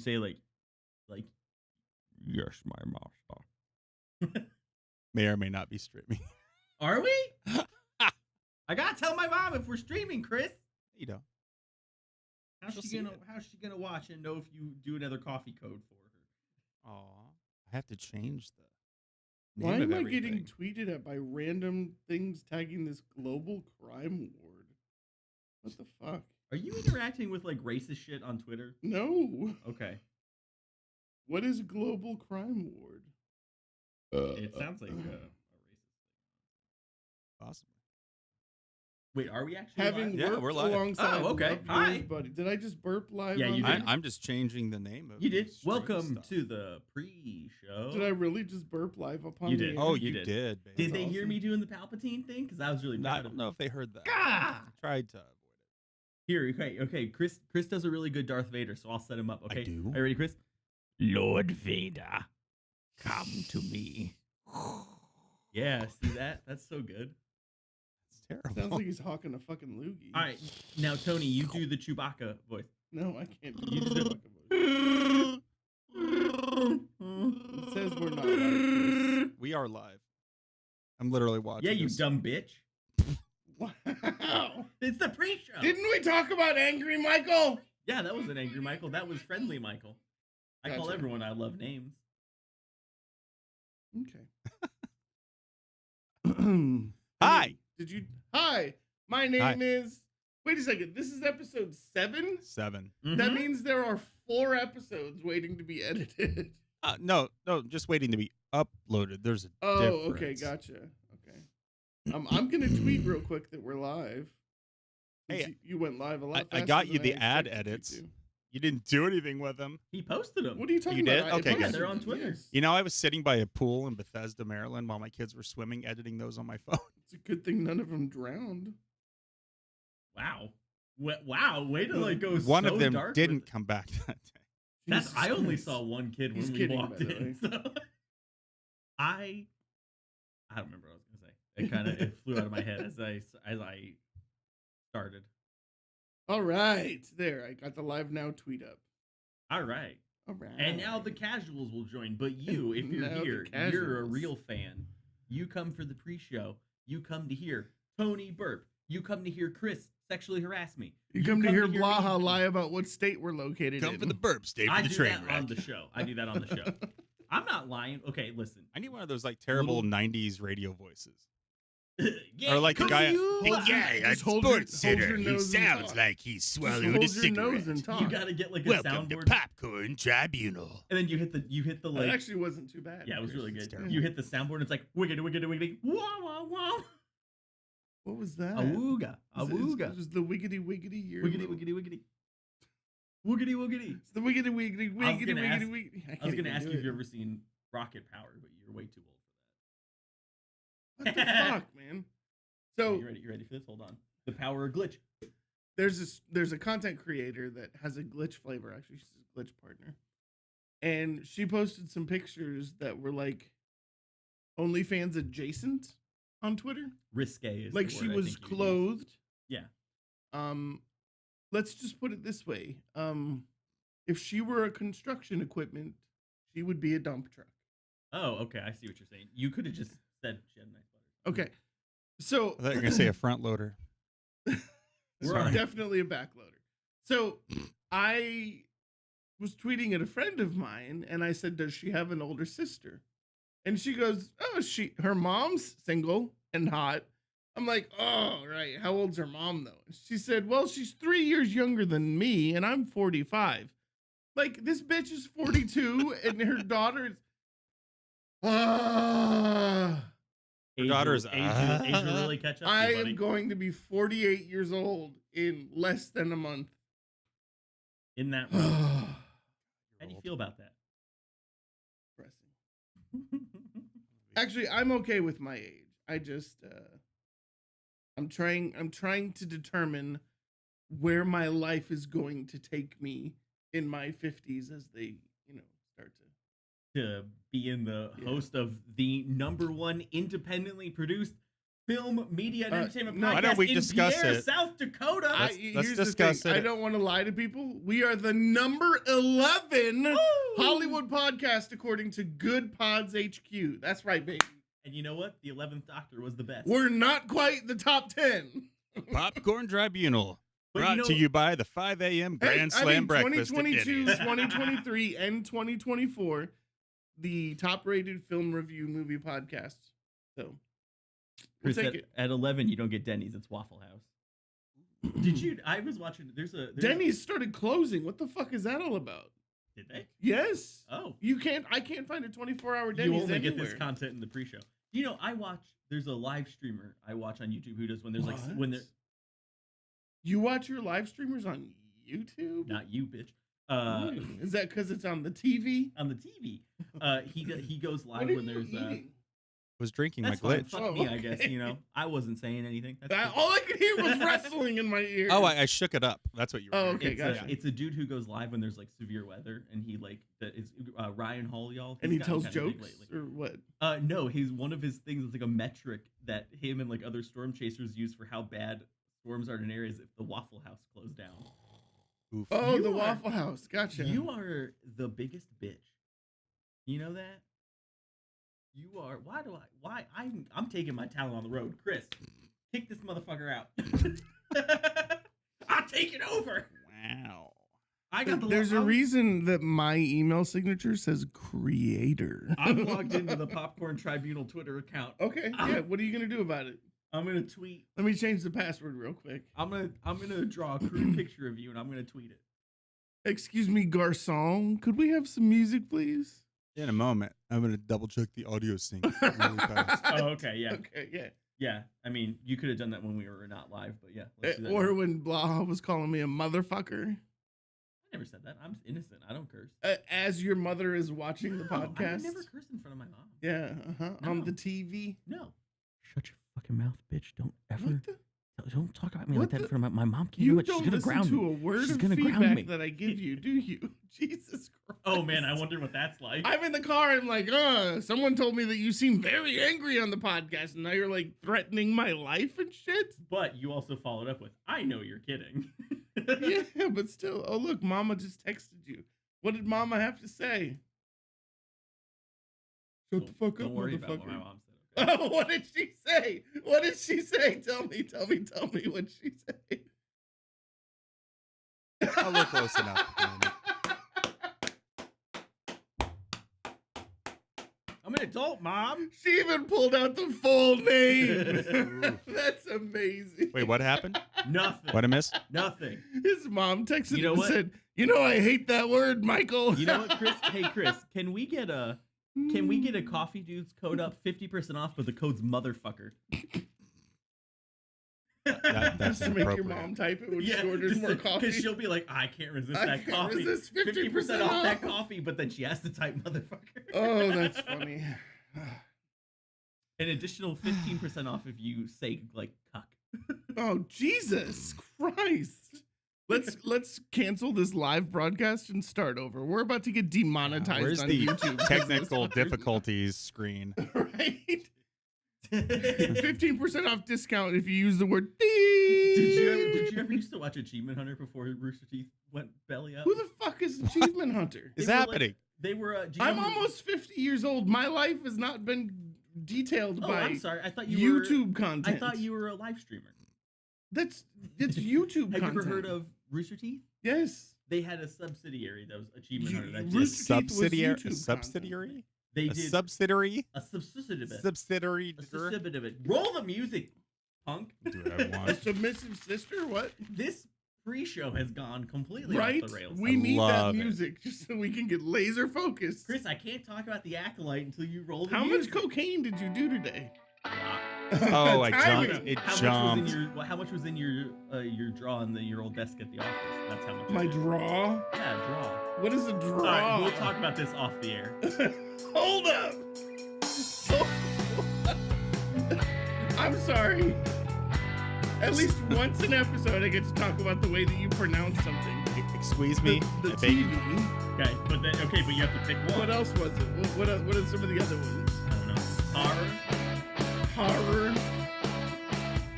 say like yes, my master. May or may not be streaming. Are we? I gotta tell my mom if we're streaming, Chris. You know. How's she gonna watch and know if you do another coffee code for her? Aw. I have to change the Why name of am I getting everything. tweeted at by random things tagging this global crime ward? What the fuck? Are you interacting with like racist shit on Twitter? No. Okay. What is global crime ward? It sounds like a racist. Possibly. Wait, are we actually Having live? Yeah, worked we're live. alongside Oh, okay. Love Hi. Yours, buddy. Did I just burp live? Yeah, on you there? did. I'm just changing the name of You the did. stream Welcome stuff. to the pre-show. Did I really just burp live upon You the did. air? Oh, You you did. did. baby. Did they That's hear awesome. me doing the Palpatine thing? Because I was really I proud don't of know if they heard that. Gah! I tried to avoid it. Here, okay. Chris does a really good Darth Vader, so I'll set him up. Okay, do? Are you ready, Chris? Lord Vader, come to me. Yeah, see that? That's so good. It's terrible. Sounds like he's hawking a fucking loogie. All right, now Tony, you do the Chewbacca voice. No, I can't do You the just- Chewbacca voice. It says we're not live. We are live. I'm literally watching. Yeah, you this. dumb bitch. Wow. It's the pre-show. Didn't we talk about Angry Michael? Yeah, that wasn't angry Michael. That was friendly Michael. I call Gotcha. everyone I love names. Okay. Hi. Did you? Hi. My name is. Wait a second. This is episode 7. 7. That means there are 4 episodes waiting to be edited. No, just waiting to be uploaded. There's a Oh, difference. okay, gotcha. Okay. I'm gonna tweet real quick that we're live. Hey, Since you went live a lot. I faster got you than the I ad expected you edits. to. You didn't do anything with them. He posted them. What are you talking You did? about? I Okay, posted good. They're on them, Twitter. yes. You know, I was sitting by a pool in Bethesda, Maryland, while my kids were swimming, editing those on my phone. It's a good thing none of them drowned. Wow. Wow. Way to like go. One so of them dark didn't with- come back that day. That's. Jesus I only Christ. saw one kid He's when we kidding, walked by the in. way. So I don't remember what I was gonna say. It kind of it flew out of my head as I started. All right, there. I got the live now tweet up. All right. All right. And now the casuals will join. But you, if you're Now the here, you're a casuals. real fan. You come for the pre-show. You come to hear Tony burp. You come to hear Chris sexually harass me. You come to hear me- Blaha lie about what state we're located Come in. for the burp, stay for I the do train that wreck. on the show. I do that on the show. I'm not lying. Okay, listen. I need one of those like terrible Little- 90s radio voices. Yeah, Or like the come guy- you- Hold your- just hold your- hold your nose and talk. like he's Just hold your nose and talk. You gotta get like a Welcome to soundboard, Popcorn Tribunal. and then you hit the That like. actually wasn't too bad. Yeah, it was really Chris. good. terrible. You hit the soundboard, and it's like wiggity wiggity wiggity. Wah wah wah. What was that? Awooga, awooga. It was the wiggity wiggity. Your Wiggity little- wiggity wiggity. Woogity woogity. It's the wiggity wiggity I was wiggity gonna ask- wiggity wiggity. I was gonna ask you if you've ever seen Rocket Power, but you're way too old for What the fuck, man? that. So You ready for this? Hold on. The power of glitch. there's a content creator that has a glitch flavor. Actually, she's a glitch partner, and she posted some pictures that were like OnlyFans adjacent on Twitter. Risque is Like the she word I was think you used. clothed. Yeah. Let's just put it this way. If she were a construction equipment, she would be a dump truck. Oh, okay. I see what you're saying. You could have just said she had a nice butter. Okay. So I thought you were going to say a front loader. we're Sorry. definitely a backloader. So I was tweeting at a friend of mine and I said, does she have an older sister? And she goes, oh, her mom's single and hot. I'm like, oh, right. How old's her mom, though? She said, well, she's 3 years younger than me, and I'm 45. Like, this bitch is 42, and her daughter is... Her daughter's- age will really catch up. to I you, buddy. am going to be 48 years old in less than a month. in that room. How do you feel about that? Actually, I'm okay with my age. I just... I'm trying to determine where my life is going to take me in my 50s as they, start to. To be in the Yeah. host of the #1 independently produced film, media, and entertainment no. podcast Why don't we in discuss Pierre, it? South Dakota. Let's Here's discuss the thing. it. I don't want to lie to people. We are the number 11 Woo! Hollywood podcast according to Good Pods HQ. That's right, baby. And you know what? The 11th Doctor was the best. We're not quite the top 10. Popcorn Tribunal. But Brought to you by the 5 a.m. Grand Slam Breakfast. at 2022, Denny's. 2023, and 2024, the top-rated film review movie podcast. So, we'll Chris, take it. at 11, you don't get Denny's. It's Waffle House. Did you? I was watching. There's Denny's started closing. What the fuck is that all about? Did they? Yes. Oh, I can't find a 24-hour Denny's you only anywhere. get this content in the pre-show. You know, I watch. There's a live streamer I watch on YouTube who does when there's like when there. You watch your live streamers on YouTube? Not you, bitch. Is that because it's on the TV? On the TV. He goes live What are when you there's eating? Was drinking that's my fine. glitch. Fuck me, I guess. You know, I wasn't saying anything. That's cool. All I could hear was wrestling in my ear. Oh, I shook it up. That's what you were Oh, hearing. okay, gotcha. It's a dude who goes live when there's like severe weather, and he like it's Ryan Hall, y'all. And He's he gotten tells kinda big jokes lately. or what? No, he's one of his things is like a metric that him and like other storm chasers use for how bad storms are in areas if the Waffle House closed down. Oof. Oh, You the are- Waffle House. Gotcha. You are the biggest bitch. You know that? You are. Why? I'm taking my talent on the road. Chris, kick this motherfucker out. I'll take it over. Wow. I got the. There's a reason that my email signature says creator. I'm logged into the Popcorn Tribunal Twitter account. Okay. Yeah. What are you gonna do about it? I'm gonna tweet. Let me change the password real quick. I'm gonna draw a crude picture of you and I'm gonna tweet it. Excuse me, garçon. Could we have some music, please? In a moment, I'm going to double check the audio sync really fast. Oh, okay, yeah, Okay. Yeah. yeah. I mean, you could have done that when we were not live, but yeah. Let's do that Or now. when Blaha was calling me a motherfucker. I never said that. I'm innocent. I don't curse. As your mother is watching the No, I podcast. would never curse in front of my mom. Yeah. On No. the TV. No. Shut your fucking mouth, bitch. Don't ever. What the? Don't talk about me What like that in the- front of my mom. Can You do it. She's don't gonna listen ground to me. a word She's of gonna ground feedback me. that I give you, do you? Jesus Christ. Oh man, I wonder what that's like. I'm in the car. I'm like, someone told me that you seem very angry on the podcast, and now you're like threatening my life and shit. But you also followed up with, "I know you're kidding." Yeah, but still. Oh, look, Mama just texted you. What did Mama have to say? Shut the fuck Don't up, worry about what my motherfucker. mom said. Okay? Oh, what did she say? What did she say? Tell me what she said. I'll look close enough. I'm an adult, mom. She even pulled out the full name. Oof. That's amazing. Wait, what happened? Nothing. What I missed? Nothing. His mom texted You know him and what? said, I hate that word, Michael. You know what, Chris? Hey, Chris, can we get a Coffee Dudes code up 50% off, but the code's motherfucker? That's Just to make your inappropriate. mom type it when she orders just more coffee. Because she'll be like, I can't resist I that can't coffee. resist 50% off that off. coffee, but then she has to type motherfucker. Oh, that's funny. An additional 15% off if you say like cuck. Oh, Jesus Christ. Let's cancel this live broadcast and start over. We're about to get demonetized Where's on the YouTube. technical difficulties screen? Right? 15% off discount if you use the word Did you ever used to watch Achievement Hunter before Rooster Teeth went belly up? Who the fuck is Achievement Hunter? It's They were like- happening. They were. I'm almost 50 years old. My life has not been detailed Oh, by I'm sorry. I thought you were. YouTube content. I thought you were a live streamer. It's YouTube Have content. you ever heard of Rooster Teeth? Yes. They had a subsidiary that was Achievement Hunter. That Rooster did, Teeth was Subsidiary? YouTube Subsidiary? they A did subsidiary? a subsidiary. Subsidiary? A subsidiary. Roll the music, punk. Do what I A want. submissive sister? What? This pre-show has gone completely Right? off the rails. We need that love it. music just so we can get laser focused. Chris, I can't talk about the Acolyte until you roll the How much music. cocaine did you do today? Oh, I Timing. jumped. It How jumped. How much was in your draw on your old desk at the office? That's how much. My it is. draw? Yeah, draw. What is a draw? All right, we'll talk about this off the air. Hold up. I'm sorry. At least once an episode, I get to talk about the way that you pronounce something. Squeeze me. The I beg you. TV. Okay, but you have to pick one. What else was it? What are some of the other ones? I don't know. Horror. Horror.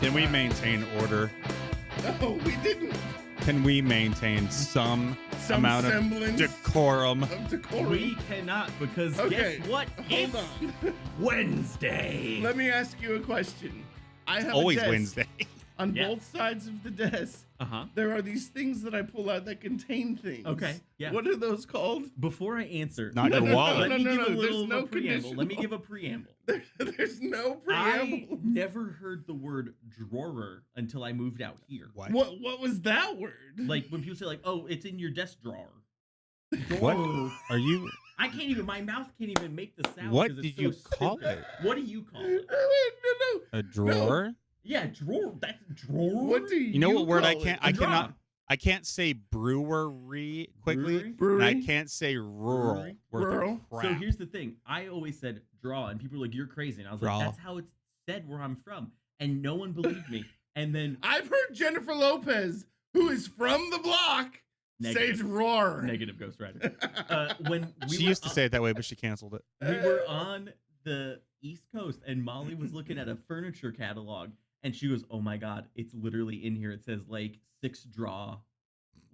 Can we maintain order? No, we didn't. Can we maintain some amount of semblance decorum? of decorum. We cannot, because Okay, guess what? hold It's on. Wednesday. Let me ask you a question. I have Always a desk. Wednesday. On Yeah. both sides of the desk, Uh-huh. there are these things that I pull out that contain things. Okay, yeah. What are those called? Before I answer, Not No, your no, wallet. let me no, give no, a there's little no of a preamble. Let me conditional. give a preamble. There's no I preamble. never heard the word drawer until I moved out here. What? What was that word? Like when people say like, "Oh, it's in your desk drawer." What Drawer. are you? I can't even. My mouth can't even make the sound. What 'cause it's did you so call stupid. it? What do you call it? No. A drawer? Yeah, drawer. That's drawer. What do You know what word I call can't? it? I A drawer. cannot. I can't say brewery quickly. Brewery? And I can't say rural. Brewery? Worth of Rural. So crap. here's the thing. I always said draw, and people were like, "You're crazy," and I was Draw. like, "That's how it's said where I'm from," and no one believed me. And then I've heard Jennifer Lopez, who is from the block, say Negative. drawer. negative Ghost Rider. When we She were used to say it that way, but she canceled it. we were on the East Coast, and Molly was looking at a furniture catalog, and she goes, "Oh my god, it's literally in here. It says like 6 draw,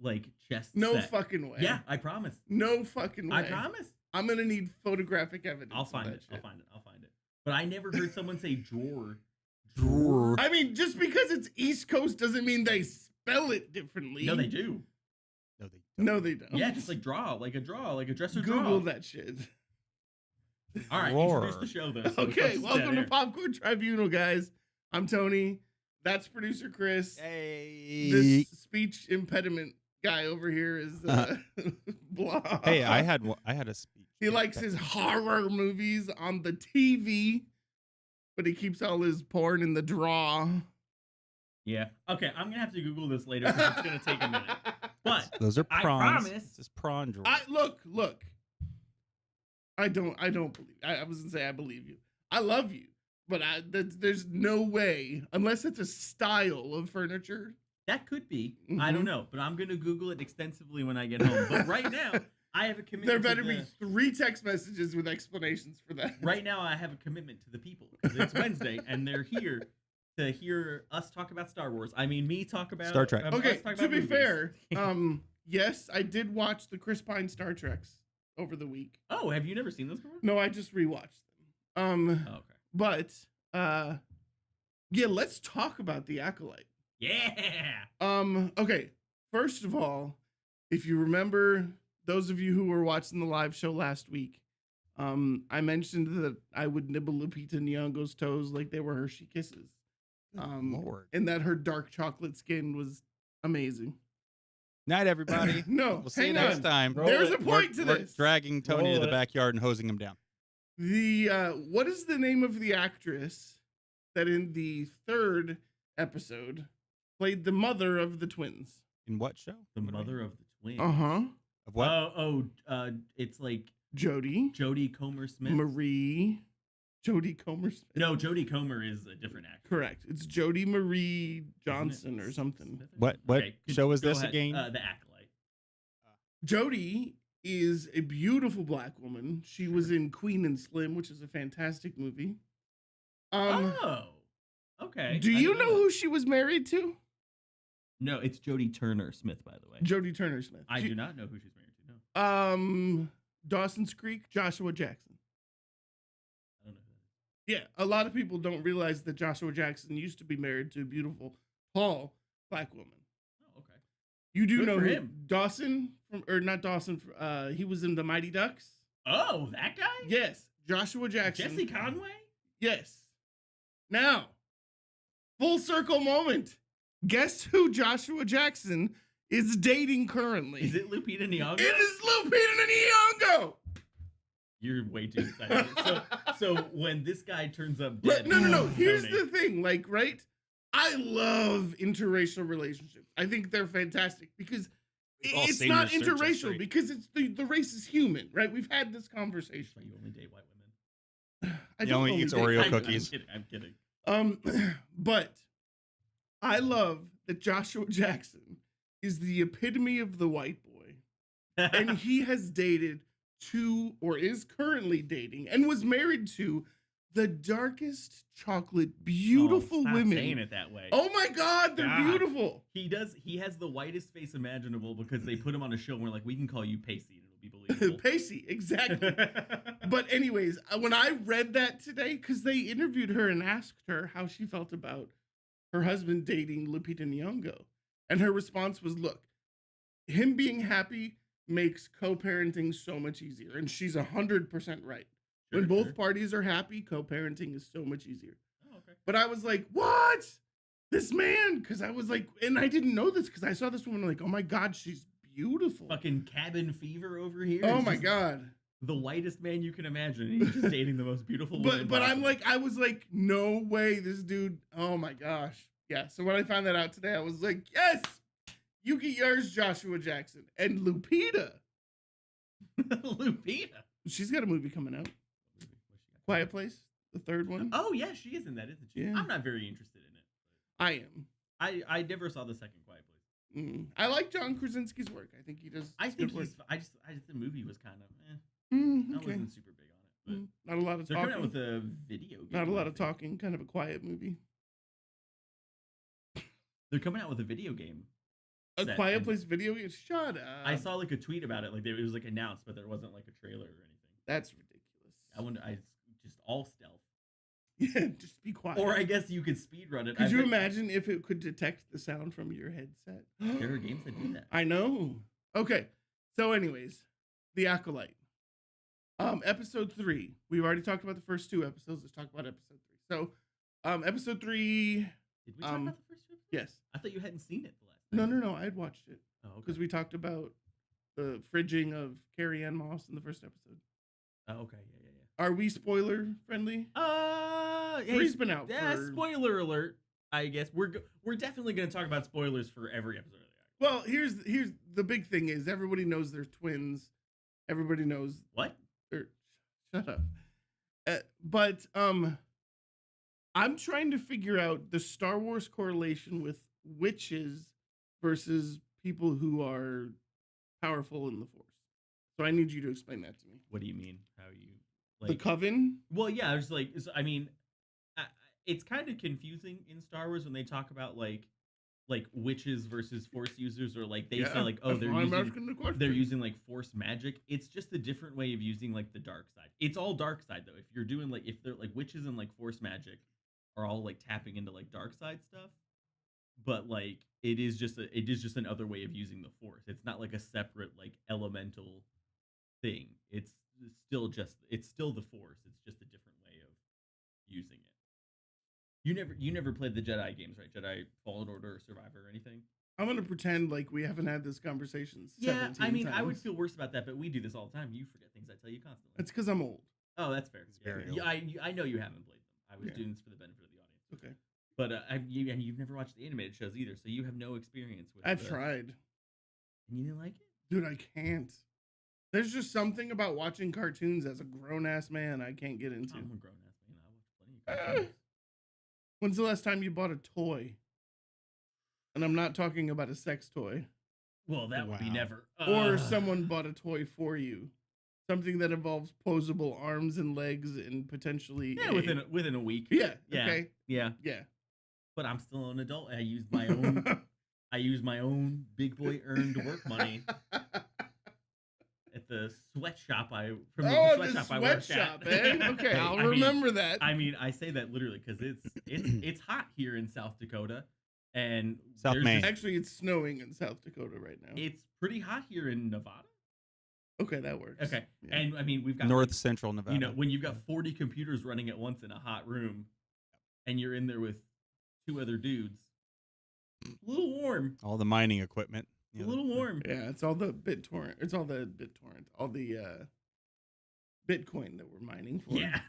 like chest No set." fucking way. Yeah, I promise. No fucking way. I promise. I'm gonna need photographic evidence. I'll of find that it. shit. I'll find it. I'll find it. But I never heard someone say drawer. Drawer. I mean, just because it's East Coast doesn't mean they spell it differently. No, they do. No, they don't. No, they don't. Yeah, just like draw, like a dresser Google draw. that shit. All right, Drawer. introduce the show though. so Okay, it's welcome dead to air. Popcorn Tribunal, guys. I'm Tony. That's producer Chris. Hey. This speech impediment guy over here is blah. Hey, I had a speech. He likes his horror movies on the TV, but he keeps all his porn in the draw. Yeah. Okay, I'm gonna have to Google this later because it's gonna take a minute. But Those are I prawns. promise- This is prawn drawer. Look. I don't believe. I was gonna say I believe you. I love you, but there's no way unless it's a style of furniture. that could be. I don't Mhm. know, but I'm gonna Google it extensively when I get home. But right now, I have a commitment. There to better the- be 3 text messages with explanations for that. Right now, I have a commitment to the people because it's Wednesday and they're here to hear us talk about Star Wars. I mean, me talk about Star Trek. us Okay, talk to about be movies. fair, yes, I did watch the Chris Pine Star Treks over the week. Oh, have you never seen those before? No, I just rewatched them. Oh, okay. But yeah, let's talk about the Acolyte. Yeah. Okay. First of all, if you remember, those of you who were watching the live show last week, I mentioned that I would nibble Lupita Nyong'o's toes like they were Hershey Kisses. Lord. And that her dark chocolate skin was amazing. Night, everybody. No, We'll see you hang next on. time. There's a We're- point to we're this. dragging Tony to Roll the it. backyard and hosing him down. The what is the name of the actress that in the 3rd episode played the mother of the twins? In what show? The mother of the twins. Uh-huh. Of what? It's like Jodie. Jodie Comer Smith. Marie. Jodie Comer Smith. No, Jodie Comer is a different actor. Correct. It's Jodie Marie Isn't it Johnson or something. Smith? What Okay, show is go this ahead. again? The Acolyte. Jodie is a beautiful black woman. She was in Queen and Slim, which is a fantastic movie. Oh. Okay. Do I you didn't know that. who she was married to? No, it's Jodie Turner Smith, by the way. Jodie Turner Smith. I She- do not know who she's married to. No. Dawson's Creek, Joshua Jackson. I don't know who that is. Yeah, a lot of people don't realize that Joshua Jackson used to be married to a beautiful, tall black woman. Oh, okay. You do Good know for who him. Dawson from, or not Dawson? He was in the Mighty Ducks. Oh, that guy? Yes, Joshua Jackson. Jesse Conway? Yes. Now, full circle moment. Guess who Joshua Jackson is dating currently? Is it Lupita Nyong'o? It is Lupita Nyong'o. You're way too excited. so when this guy turns up But dead, no. Here's Tony. the thing, like, right? I love interracial relationships. I think they're fantastic because We've all it's seen not your search interracial history. because it's the race is human, right? We've had this So conversation. you only date white women. I He only only eats date Oreo white cookies. I'm kidding. But I love that Joshua Jackson is the epitome of the white boy, and he has dated 2 or is currently dating and was married to the darkest chocolate, beautiful Stop women. saying it that way. Oh my God, they're God. beautiful. He has the whitest face imaginable because they put him on a show and we're like, we can call you Pacey and it'll be believable. Pacey, exactly. But anyways, when I read that today, because they interviewed her and asked her how she felt about her husband dating Lupita Nyong'o, and her response was, "Look, him being happy makes co-parenting so much easier," and she's 100% right. When both parties are happy, co-parenting is so much easier. Oh, okay. But I was like, "What? This man?" Because I was like, and I didn't know this because I saw this woman like, oh my God, she's beautiful. Fucking cabin fever over here. Oh It's my just God. the whitest man you can imagine. And he's just dating the most beautiful woman. But I'm possible. like, I was like, no way, this dude. Oh my gosh. Yeah. So when I found that out today, I was like, yes, you get yours, Joshua Jackson. And Lupita. Lupita. She's got a movie coming out. Quiet Place, the third one. Oh yeah, she is in that, isn't she? Yeah. I'm not very interested in it. I am. I never saw the second Quiet Place. I like John Krasinski's work. I think he does. I think good work. he's. I just the movie was kind of. I Okay. wasn't super big on it, but Not a lot of they're coming out talking. with a video game. Not a lot I of think. talking. Kind of a quiet movie. They're coming out with a video game. A set, Quiet and Place video game. Shut up. I saw like a tweet about it. Like it was like announced, but there wasn't like a trailer or anything. That's ridiculous. I wonder. I just all stealth. Yeah, just be quiet. Or I guess you could speed run it. Could you imagine if it could detect the sound from your headset? There are games that do that. I know. Okay. So, anyways, The Acolyte. Episode 3. We've already talked about the first 2 episodes. Let's talk about episode 3. So, episode 3. Did we talk about the first 2 episodes? Yes. I thought you hadn't seen it the last No, time. no, no. I had watched it Oh, okay. because we talked about the fridging of Carrie Ann Moss in the first episode. Oh, okay. Yeah. Are we spoiler friendly? Three's been out. Yeah, for... spoiler alert. I guess we're definitely going to talk about spoilers for every episode of the Well, here's the big thing is everybody knows they're twins. Everybody knows. What? Shut up. But I'm trying to figure out the Star Wars correlation with witches versus people who are powerful in the Force. So I need you to explain that to me. What do you mean? How you The Coven? Well, yeah, it's like I mean, it's kind of confusing in Star Wars when they talk about like witches versus Force users, or like they say like, oh, they're using like Force magic. It's just a different way of using like the dark side. It's all dark side though. If you're doing like if they're like witches and like Force magic are all like tapping into like dark side stuff, but like it is just another way of using the Force. It's not like a separate like elemental thing. It's still the Force. It's just a different way of using it. You never played the Jedi games, right? Jedi Fallen Order or Survivor or anything? I'm gonna pretend like we haven't had this conversation. Yeah, I mean, times. I would feel worse about that, but we do this all the time. You forget things I tell you constantly. That's because I'm old. Oh, that's fair. very Yeah, old. I know you haven't played them. I was doing this for the benefit of the audience. Okay. But you've never watched the animated shows either, so you have no experience with. I've tried. And you didn't like it, Dude, I can't. There's just something about watching cartoons as a grown ass man I can't get into. I'm a grown ass man. I watch plenty of cartoons. When's the last time you bought a toy? And I'm not talking about a sex toy. Well, that would be Wow. never. Or someone bought a toy for you. Something that involves posable arms and legs and potentially Yeah, within a week. Yeah. Yeah. Okay. Yeah, Yeah. but I'm still an adult. I use my own. I use my own big boy earned work money at the sweatshop. I sweatshop, eh? Okay, I'll I mean, remember that. I mean, I say that literally because it's hot here in South Dakota, and South there's Maine. just- Actually, it's snowing in South Dakota right now. it's pretty hot here in Nevada. Okay, that works. Okay, Yeah. and I mean we've got North like, Central Nevada. you know, when you've got 40 computers running at once in a hot room, and you're in there with 2 other dudes, a little warm. all the mining equipment. A little warm. Yeah, it's all the BitTorrent. It's all the BitTorrent. All the Bitcoin that we're mining for. Yeah,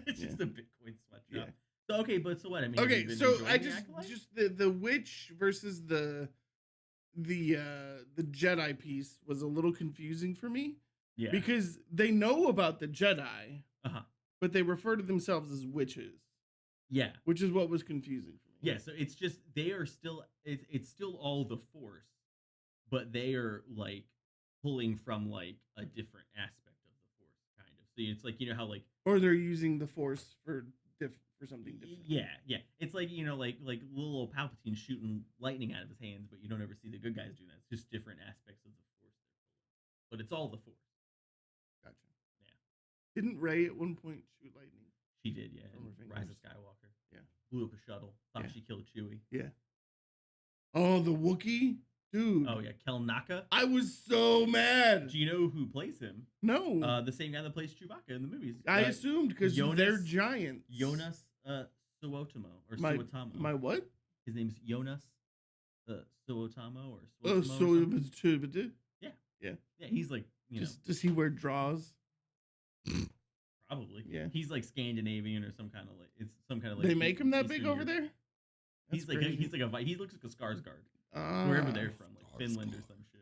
it's Yeah. just a Bitcoin sweatshop. Yeah. So okay, but so what? I mean, have you Okay, been so enjoying I the just Acolyte? the witch versus the Jedi piece was a little confusing for me Yeah. because they know about the Jedi, Uh-huh. but they refer to themselves as witches, Yeah. which is what was confusing for me. Yeah. So it's just they are still it's still all the Force, but they are like pulling from like a different aspect of the Force, kind of. So it's like, you know how like, or they're using the Force for something different. Yeah. It's like, you know, like little Palpatine shooting lightning out of his hands, but you don't ever see the good guys doing that. It's just different aspects of the Force, but it's all the Force. Gotcha. Yeah. Didn't Rey at one point shoot lightning? She did, yeah. Rise of Skywalker. Yeah. Blew up a shuttle. Thought she killed Chewie. Yeah. Oh, the Wookiee? Dude. Oh, yeah. Kel Naka. I was so mad. Do you know who plays him? No. The same guy that plays Chewbacca in the movies. I assumed because they're giants. Jonas Suotamo. Or Suotamo. My what? His name's Jonas Suotamo or Suotamo. Oh, so yeah. Yeah. Yeah, he's like, you know. Does he wear draws? Probably. Yeah. He's like Scandinavian or some kind of like, it's some kind of like. They make him that Eastern big over there? He looks like a Skarsgård. Wherever they're from, like Finland or some shit.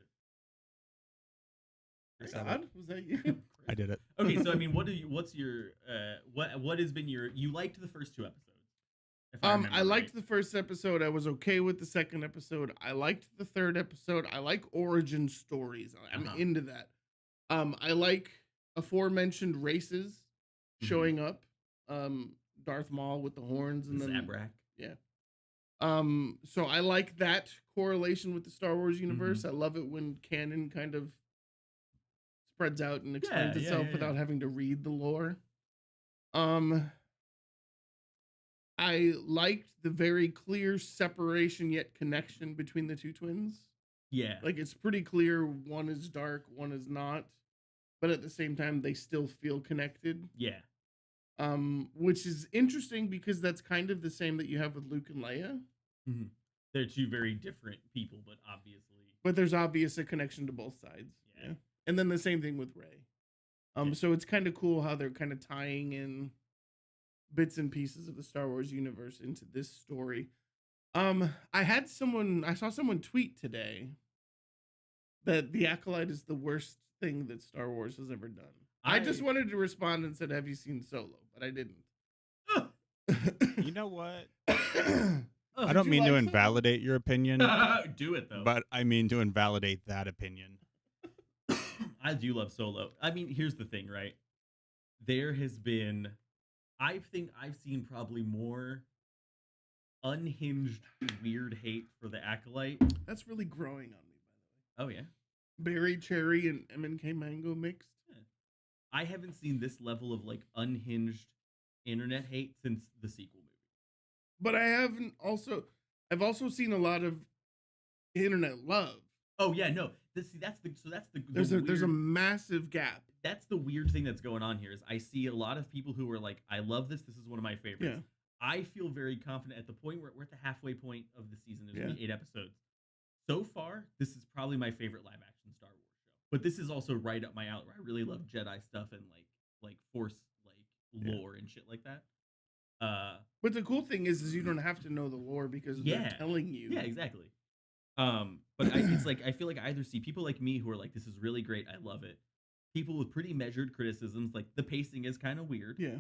God, was that you? I did it. Okay, so I mean, what's your what has been your, you liked the first 2 episodes? I liked the first episode. I was okay with the second episode. I liked the third episode. I like origin stories. I'm into that. I like aforementioned races showing up. Darth Maul with the horns and then Zabrak. Yeah. So I like that correlation with the Star Wars universe. I love it when canon kind of spreads out and explains itself without having to read the lore. I liked the very clear separation yet connection between the 2 twins. Yeah. Like it's pretty clear one is dark, one is not, but at the same time they still feel connected. Yeah. Which is interesting because that's kind of the same that you have with Luke and Leia. Mm-hmm. They're 2 very different people, but obviously. But there's obvious a connection to both sides. Yeah. And then the same thing with Rey. So it's kind of cool how they're kind of tying in bits and pieces of the Star Wars universe into this story. I saw someone tweet today that The Acolyte is the worst thing that Star Wars has ever done. I just wanted to respond and said, have you seen Solo? But I didn't. You know what? I don't mean to invalidate your opinion. Do it, though. But I mean to invalidate that opinion. I do love Solo. I mean, here's the thing, right? There has been, I think I've seen probably more unhinged, weird hate for the Acolyte. That's really growing on me, by the way. Oh, yeah? Berry, cherry, and M&K mango mixed. Yeah. I haven't seen this level of, like, unhinged internet hate since the sequel movie. But I've also seen a lot of internet love. Oh, yeah, no. There's a massive gap. That's the weird thing that's going on here is I see a lot of people who are like, I love this. This is one of my favorites. Yeah. I feel very confident at the point where we're at the halfway point of the season. There's only 8 episodes. So far, this is probably my favorite live action Star Wars show. But this is also right up my alley where I really love Jedi stuff and like Force lore and shit like that. But the cool thing is you don't have to know the lore because they're telling you. Yeah, exactly. But it's like I feel like I either see people like me who are like, this is really great, I love it. People with pretty measured criticisms, like the pacing is kind of weird. Yeah.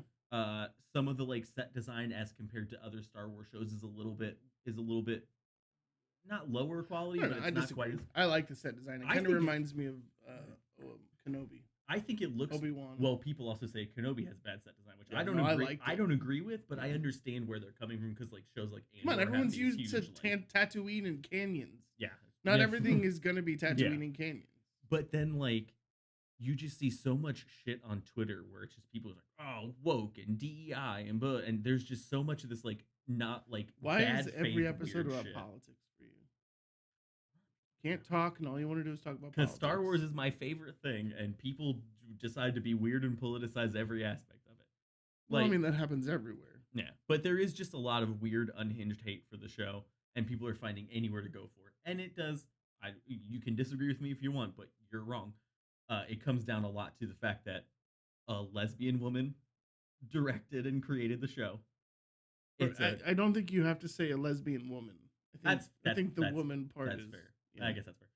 Some of the like set design as compared to other Star Wars shows is a little bit not lower quality, but it's not quite as. I like the set design. It kind of reminds me of Kenobi. I think it looks Obi-Wan. Well, people also say Kenobi has bad set design, which yeah, I don't agree. I don't agree with, but I understand where they're coming from because like shows like Come on, everyone's used to Tatooine and canyons. Yeah, not everything is gonna be Tatooine and canyons. But then like you just see so much shit on Twitter where it's just people like, oh, woke and DEI and there's just so much of this like not like why bad is every episode about shit. Politics for you? Can't talk, and all you want to do is talk about because politics. Star Wars is my favorite thing, and people decide to be weird and politicize every aspect of it. Well, I mean that happens everywhere. Yeah, but there is just a lot of weird, unhinged hate for the show, and people are finding anywhere to go for it. And it does. You can disagree with me if you want, but you're wrong. It comes down a lot to the fact that a lesbian woman directed and created the show. I don't think you have to say a lesbian woman. I think the woman part that's is fair. I guess that's fair.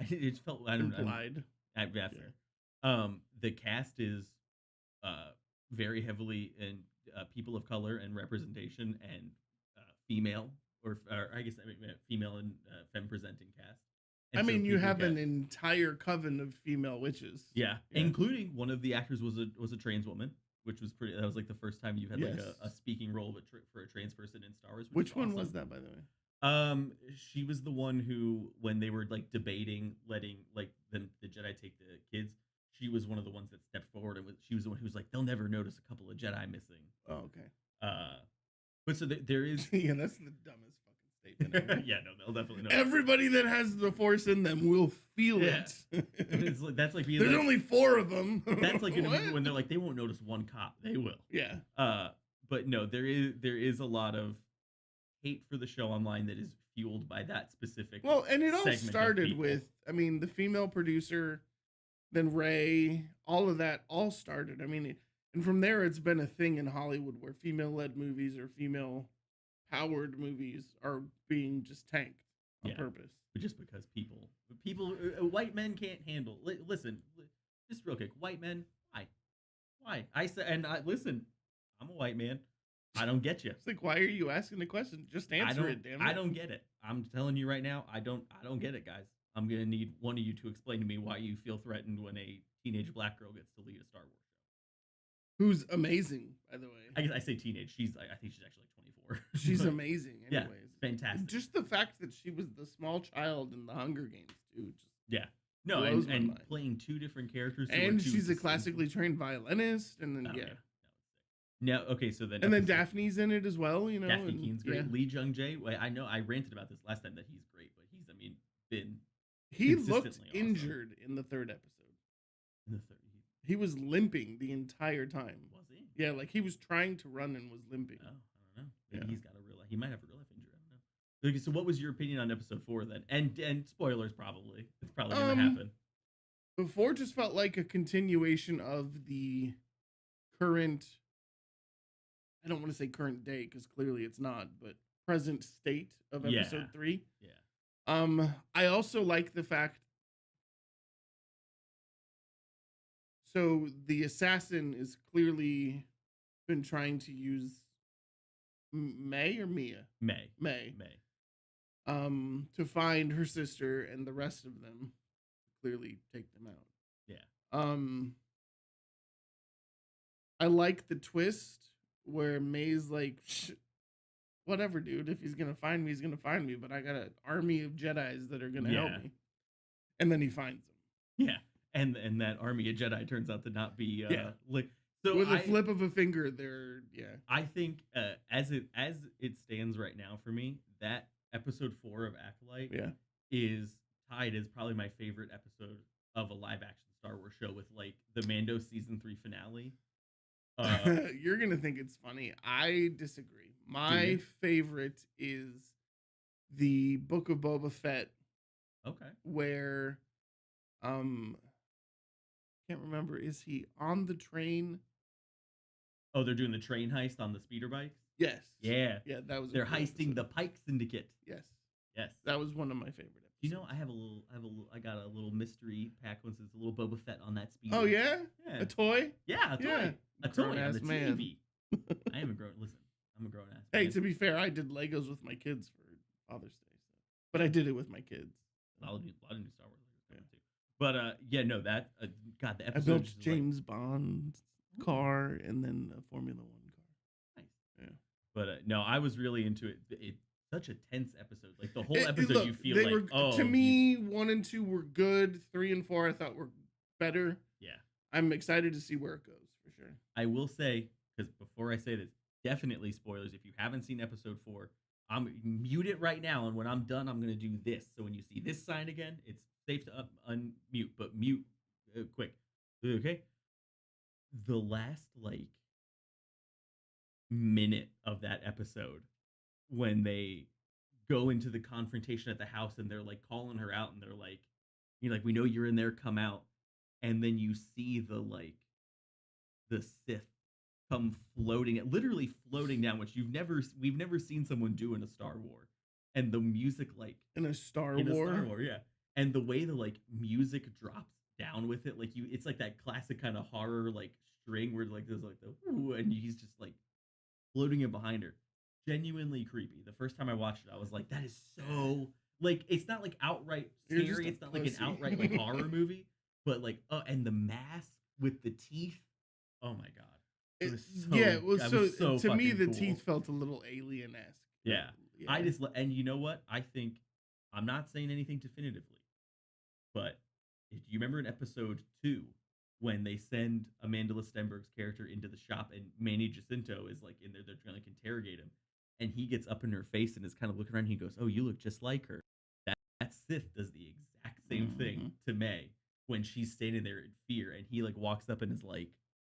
It felt implied. Fair. The cast is very heavily in people of color and representation and female or I guess female and femme presenting cast. And I mean, you have an entire coven of female witches. Yeah, including one of the actors was a trans woman, which was pretty. That was like the first time you had like a speaking role for a trans person in Star Wars. Which one was that, by the way? She was the one who, when they were like debating letting like the Jedi take the kids, she was one of the ones that stepped forward and she was the one who was like, they'll never notice a couple of Jedi missing. Oh, okay. But so there is. Yeah, that's the dumbest fucking statement ever. Yeah, no, they'll definitely know. Everybody that has the Force in them will feel it. It's like, that's like being. There's like, only 4 of them. That's like when they're like, they won't notice one cop. They will. Yeah. But no, there is a lot of hate for the show online that is fueled by that specific. Well, and it all started with, I mean, the female producer, then Ray, all of that all started. I mean, and from there, it's been a thing in Hollywood where female-led movies or female-powered movies are being just tanked on purpose. Just because people, white men can't handle. Listen, just real quick, white men, why? I said, and listen, I'm a white man. I don't get you. It's like, why are you asking the question? Just answer it, damn it. I don't get it. I'm telling you right now, I don't get it, guys. I'm gonna need one of you to explain to me why you feel threatened when a teenage black girl gets to lead a Star Wars show. Who's amazing, by the way. I say teenage. I think she's actually like 24. She's amazing, anyways. Yeah, fantastic. Just the fact that she was the small child in the Hunger Games, too. No, and playing 2 different characters. And she's a classically trained violinist, and then No, okay, so then... And then Daphne's in it as well, you know. Daphne Keen's great. Yeah. Lee Jung-jae, I know I ranted about this last time that he's great, but he's, been He looked injured in the 3rd episode. In the 3rd? He was limping the entire time. Was he? Yeah, like he was trying to run and was limping. Oh, I don't know. Maybe he's got he might have a real life injury. I don't know. Okay, so what was your opinion on episode 4 then? And spoilers, probably. It's probably going to happen. Before just felt like a continuation of the current... I don't want to say current day because clearly it's not, but present state of episode 3. Yeah. I also like the fact. So the assassin is clearly been trying to use May or Mia? May. To find her sister and the rest of them, clearly take them out. Yeah. I like the twist where May's like, whatever, dude. If he's gonna find me, he's gonna find me. But I got an army of Jedis that are gonna help me. And then he finds them. Yeah, and that army of Jedi turns out to not be like. So with a flip of a finger, they're I think as it stands right now for me, that episode 4 of Acolyte is tied as probably my favorite episode of a live action Star Wars show with like the Mando season 3 finale. You're gonna think it's funny. I disagree. My favorite is the Book of Boba Fett. Okay. Where, can't remember. Is he on the train? Oh, they're doing the train heist on the speeder bikes. Yes. Yeah. Yeah, that was. They're heisting the Pike Syndicate. Yes. Yes. That was one of my favorite episodes. You know, I got a little mystery pack once. It's a little Boba Fett on that speeder. Oh yeah? A toy? Yeah, a toy. Yeah. A toy on the man. TV. I am a grown. Listen, I'm a grown ass. Hey, to be fair, I did Legos with my kids for Father's Day, but I did it with my kids. A lot of new Star Wars Legos too. But that God, the episode. I built James Bond's car and then a Formula 1 car. Nice. Yeah. But no, I was really into it. It's such a tense episode. Like the whole episode, look, you feel like to me, 1 and 2 were good. 3 and 4, I thought were better. Yeah. I'm excited to see where it goes for sure. I will say, because before I say this, definitely spoilers. If you haven't seen episode 4, I'm mute it right now, and when I'm done, I'm gonna do this. So when you see this sign again, it's safe to unmute, but mute quick. Okay. The last minute of that episode, when they go into the confrontation at the house and they're like calling her out and they're like, we know you're in there, come out. And then you see the Sith come literally floating down, which we've never seen someone do in a Star War. And the music in a Star War, yeah. And the way the music drops down with it, it's like that classic kind of horror string where there's the ooh, and he's just floating in behind her. Genuinely creepy. The first time I watched it, I was like, that is so like it's not like outright scary. It's not like an outright like horror movie, but like and the mask with the teeth. Oh my god. It was so to me the teeth felt a little alien-esque. Yeah. And you know what? I think I'm not saying anything definitively, but do you remember in episode 2 when they send Amanda Stenberg's character into the shop and Manny Jacinto is like in there, they're trying to like interrogate him, and he gets up in her face and is kind of looking around. And he goes, "Oh, you look just like her." That Sith does the exact same thing to May when she's standing there in fear, and he like walks up and is like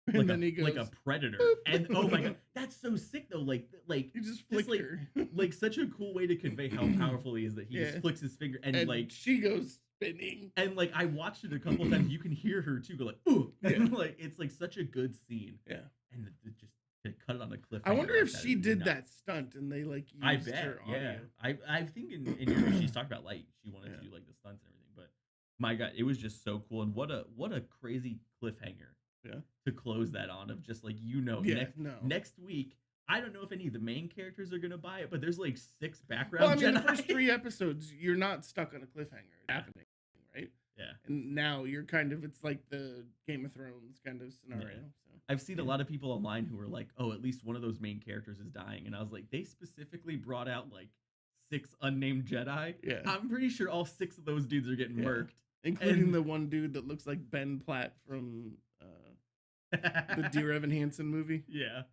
then he goes, like a predator. Boop. And oh my god, that's so sick though. Like he just flicked her. Like such a cool way to convey how powerful he is that he just flicks his finger and like she goes spinning. And like I watched it a couple times. You can hear her too go like ooh, and like it's like such a good scene. Yeah, and it just they cut it on a cliff. I wonder if she did that stunt and they like used I bet. Her audio. I think in interviews she's talked about like she wanted to do like the stunts and everything, but my god, it was just so cool. And what a crazy cliffhanger. Yeah. To close that on of just like next week, I don't know if any of the main characters are gonna buy it, but there's like 6 background. Well, I mean, Jedi. the first 3 episodes, you're not stuck on a cliffhanger. It's happening, right? Yeah. And now you're kind of it's like the Game of Thrones kind of scenario. Yeah. So I've seen a lot of people online who are like, "Oh, at least one of those main characters is dying," and I was like, they specifically brought out like 6 unnamed Jedi. Yeah. I'm pretty sure all 6 of those dudes are getting murked, including the one dude that looks like Ben Platt from. The Dear Evan Hansen movie. Yeah.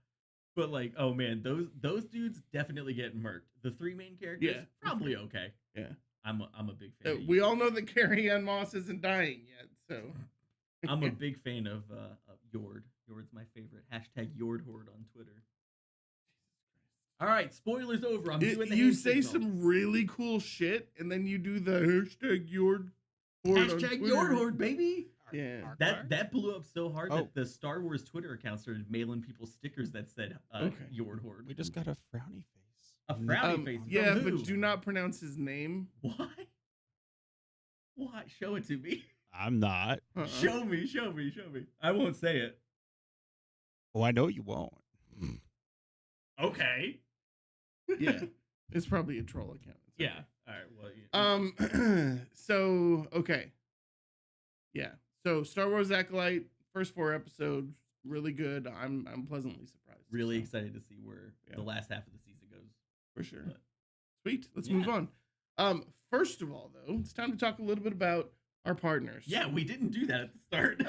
But like, oh man, those dudes definitely get murked. The 3 main characters, probably okay. Yeah. I'm a big fan. We all know that Carrie Ann Moss isn't dying yet, so I'm a big fan of Yord. Yord's my favorite. #YordHorde on Twitter. All right, spoilers over. I'm doing the you say some really cool shit, and then you do the #YordHorde. #YordHorde, baby. Yeah, that blew up so hard that the Star Wars Twitter account started mailing people stickers that said YordHorde. We just got a frowny face. A frowny face. Yeah, but do not pronounce his name. Why? Why? Show it to me. I'm not. Show me. I won't say it. Oh, I know you won't. Okay. Yeah, it's probably a troll account. Yeah. All right. Well. So okay. Yeah. So Star Wars Acolyte, first 4 episodes, really good. I'm pleasantly surprised. Really excited to see where the last half of the season goes. For sure. But, sweet. Let's move on. First of all, though, it's time to talk a little bit about our partners. Yeah, we didn't do that at the start.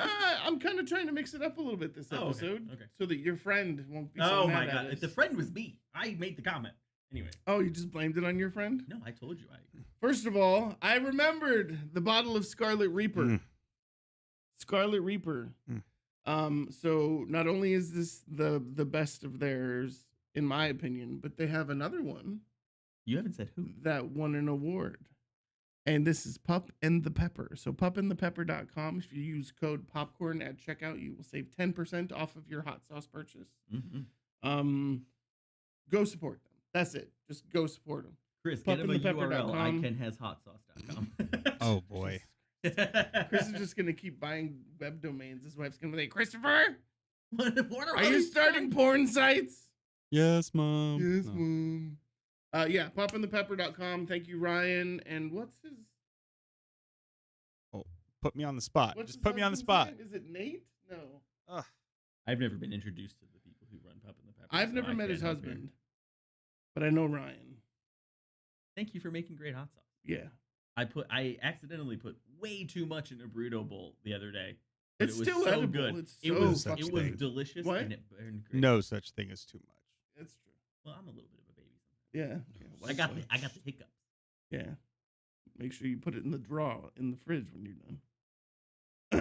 I'm kind of trying to mix it up a little bit this episode, okay. So that your friend won't be so mad at us. The friend was me. I made the comment. Anyway. Oh, you just blamed it on your friend? No, I told you. First of all, I remembered the bottle of Scarlet Reaper. Scarlet Reaper. So not only is this the best of theirs, in my opinion, but they have another one. You haven't said who. That won an award. And this is Pup and the Pepper. So pupandthepepper.com. If you use code popcorn at checkout, you will save 10% off of your hot sauce purchase. Go support them. That's it. Just go support them. Chris, get him a URL. ICanHasHotSauce.com. Oh boy. Chris is just gonna keep buying web domains. His wife's gonna be like, Christopher, are you starting porn sites? Yes, Mom. Yes, Mom. Yeah, pupandthepepper.com. Thank you, Ryan. And what's his? Oh, put me on the spot. Just put me on the spot. Is it Nate? No. I've never been introduced to the people who run Pup and the Pepper. I've never met his husband, but I know Ryan. Thank you for making great hot sauce. Yeah. I accidentally put way too much in a burrito bowl the other day. It's still so edible. good. It was delicious. What? And it burned great. No such thing as too much. That's true. Well, I'm a little bit of a baby. Yeah. I got the hiccups. Yeah. Make sure you put it in the drawer in the fridge when you're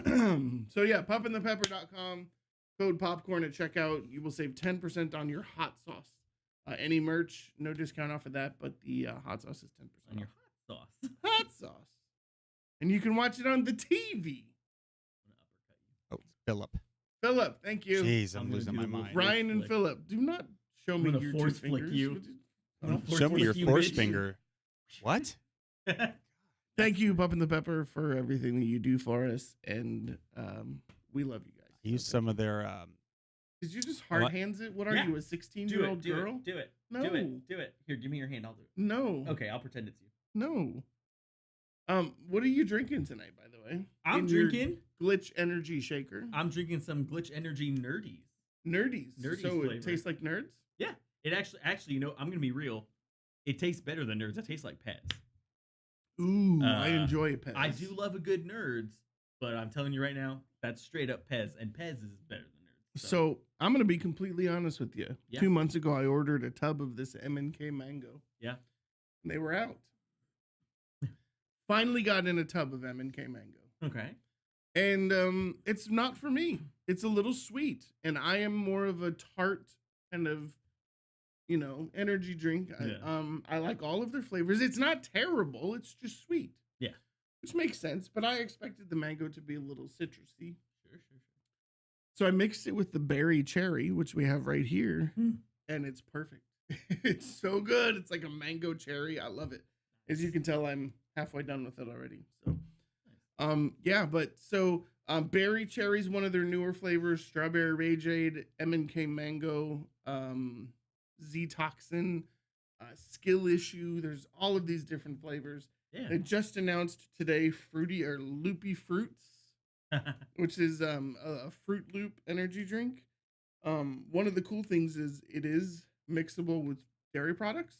done. So yeah, pupandthepepper.com. Code popcorn at checkout. You will save 10% on your hot sauce. Any merch, no discount off of that, but the hot sauce is 10% on your hot sauce. Hot sauce. And you can watch it on the TV. Oh, Philip. Philip, thank you. Jeez, I'm losing my mind. Ryan and Philip, do not show me your force two fingers. You. Show me your force finger. What? Thank you, Pup and the Pepper, for everything that you do for us, and we love you guys. Use some of their. Did you just hard hands it? What are you, a 16-year-old girl? Do it. No. Do it. Here, give me your hand. I'll do it. No. Okay, I'll pretend it's you. No. What are you drinking tonight, by the way? I'm drinking Glitch Energy Shaker. I'm drinking some Glitch Energy Nerdies. Nerdies. Nerdies so flavor. It tastes like nerds? Yeah. It actually, I'm gonna be real. It tastes better than nerds. It tastes like Pez. Ooh, I enjoy Pez. I do love a good nerds, but I'm telling you right now, that's straight up Pez, and Pez is better than nerds. So I'm gonna be completely honest with you. Yeah. 2 months ago, I ordered a tub of this M&K mango. Yeah. And they were out. Finally got in a tub of M&K mango. Okay. And it's not for me. It's a little sweet, and I am more of a tart kind of, energy drink. Yeah. I like all of their flavors. It's not terrible. It's just sweet. Yeah. Which makes sense, but I expected the mango to be a little citrusy. Sure. So I mixed it with the berry cherry, which we have right here, and it's perfect. It's so good. It's like a mango cherry. I love it. As you can tell, I'm halfway done with it already. So, berry cherry is one of their newer flavors. Strawberry Rageade, M&K mango, Z-Toxin, Skill Issue. There's all of these different flavors. Yeah. They just announced today Fruity or Loopy Fruits, which is a Fruit Loop energy drink. One of the cool things is it is mixable with dairy products.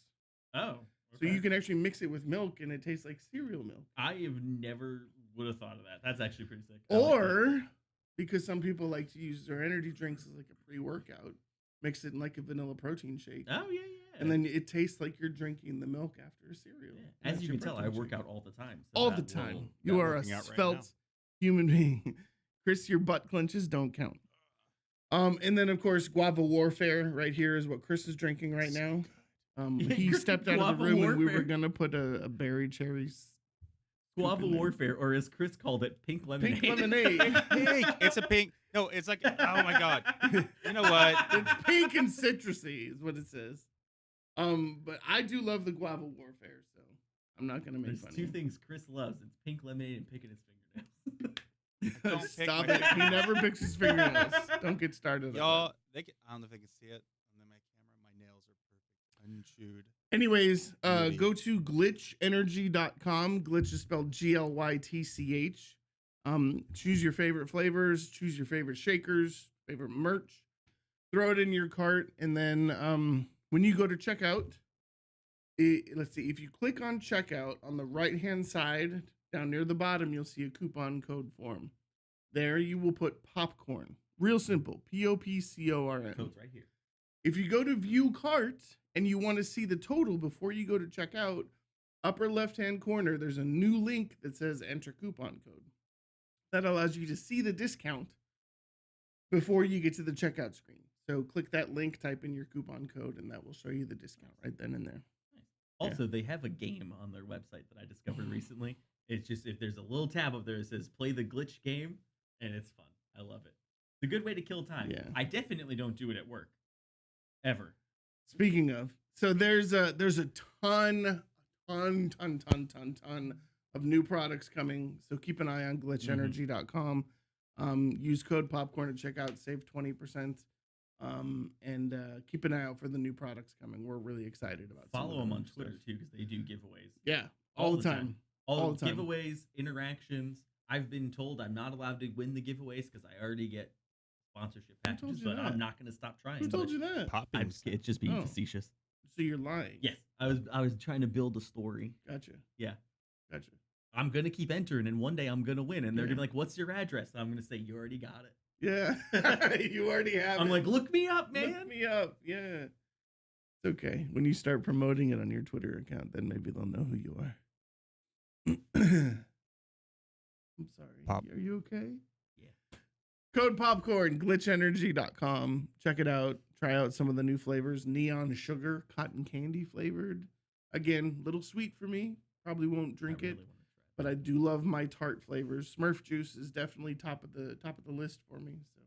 Oh. Okay. So you can actually mix it with milk and it tastes like cereal milk. I have never would have thought of that. That's actually pretty sick. Or because some people like to use their energy drinks as like a pre-workout, mix it in like a vanilla protein shake. Oh, yeah. And then it tastes like you're drinking the milk after a cereal. Yeah. As you can tell, I work out all the time. So all the time. You are a svelte human being. Chris, your butt clenches don't count. And then, of course, Guava Warfare right here is what Chris is drinking right now. He stepped out of the room and we were going to put a berry cherry. Guava Warfare, or as Chris called it, pink lemonade. Pink lemonade. Pink. It's a pink. No, it's like, oh my God. You know what? It's pink and citrusy is what it says. But I do love the Guava Warfare, so I'm not going to make fun of There's two things Chris loves. It's pink lemonade and picking his fingernails. Stop it. He never picks his fingernails. Don't get started. Y'all, I don't know if they can see it on my camera. My nails are perfect. Unchewed. Anyways, go to glitchenergy.com. Glitch is spelled Glytch. Choose your favorite flavors, choose your favorite shakers, favorite merch, throw it in your cart, and then when you go to checkout, let's see, if you click on checkout on the right-hand side, down near the bottom, you'll see a coupon code form. There you will put popcorn. Real simple, POPCORN. Code's right here. If you go to view cart and you want to see the total before you go to checkout, upper left-hand corner, there's a new link that says enter coupon code. That allows you to see the discount before you get to the checkout screen. So click that link, type in your coupon code, and that will show you the discount right then and there. Nice. Also, they have a game on their website that I discovered recently. It's just, if there's a little tab up there that says play the glitch game, and it's fun. I love it. It's a good way to kill time. Yeah. I definitely don't do it at work. Ever. Speaking of, so there's a ton of new products coming. So keep an eye on glitchenergy.com. Use code popcorn at checkout, save 20%. And keep an eye out for the new products coming. We're really excited about. Follow them on Twitter too, because they do giveaways. Yeah, all the time. All the time. Giveaways, interactions. I've been told I'm not allowed to win the giveaways because I already get sponsorship packages, but I'm not going to stop trying. Who told you that? It's just being facetious. So you're lying. Yes, I was trying to build a story. Gotcha. Yeah. Gotcha. I'm going to keep entering, and one day I'm going to win, and they're going to be like, what's your address? And I'm going to say, you already got it. Yeah. You already have it. I'm like, look me up, man. Look me up. Yeah. It's okay. When you start promoting it on your Twitter account, then maybe they'll know who you are. I'm sorry. Are you okay? Yeah. Code popcorn, glitchenergy.com. Check it out. Try out some of the new flavors. Neon sugar, cotton candy flavored. Again, little sweet for me. Probably won't drink it, but I do love my tart flavors. Smurf juice is definitely top of the list for me. So,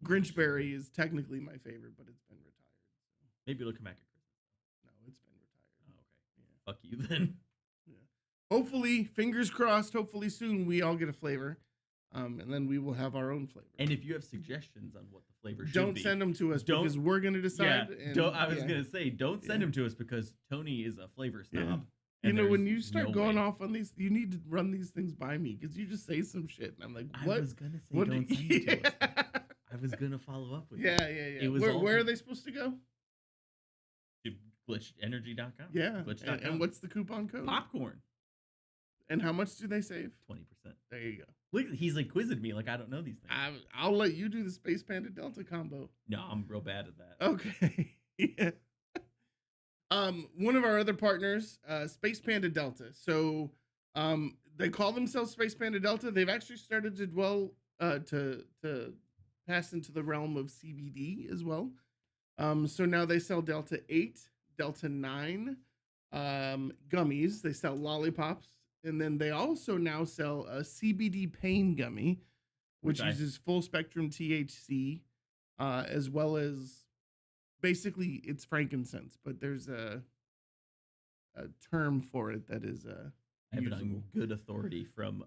Grinchberry is technically my favorite, but it's been retired. So. Maybe it'll come back at Christmas. No, it's been retired. Oh, okay. Yeah. Fuck you then. Yeah. Hopefully, fingers crossed. Hopefully soon we all get a flavor. And then we will have our own flavor. And if you have suggestions on what the flavor should don't be, send them to us because we're going to decide. Yeah, I was going to say, don't send them to us because Tony is a flavor snob. You know, when you start going off on these, you need to run these things by me because you just say some shit. And I'm like, what? I was going to say, don't send it to us. I was going to follow up with you. Yeah. It was where are they supposed to go? To glitchenergy.com. Yeah. And what's the coupon code? Popcorn. And how much do they save? 20%. There you go. Look, he's like quizzing me like I don't know these things. I'll let you do the Space Panda Delta combo. No, I'm real bad at that. Okay. Yeah. One of our other partners, Space Panda Delta. So, they call themselves Space Panda Delta. They've actually started to to pass into the realm of CBD as well. So now they sell Delta 8, Delta 9, gummies. They sell lollipops. And then they also now sell a CBD pain gummy, which uses full spectrum THC, as well as basically it's frankincense, but there's a term for it that is I have it on good authority from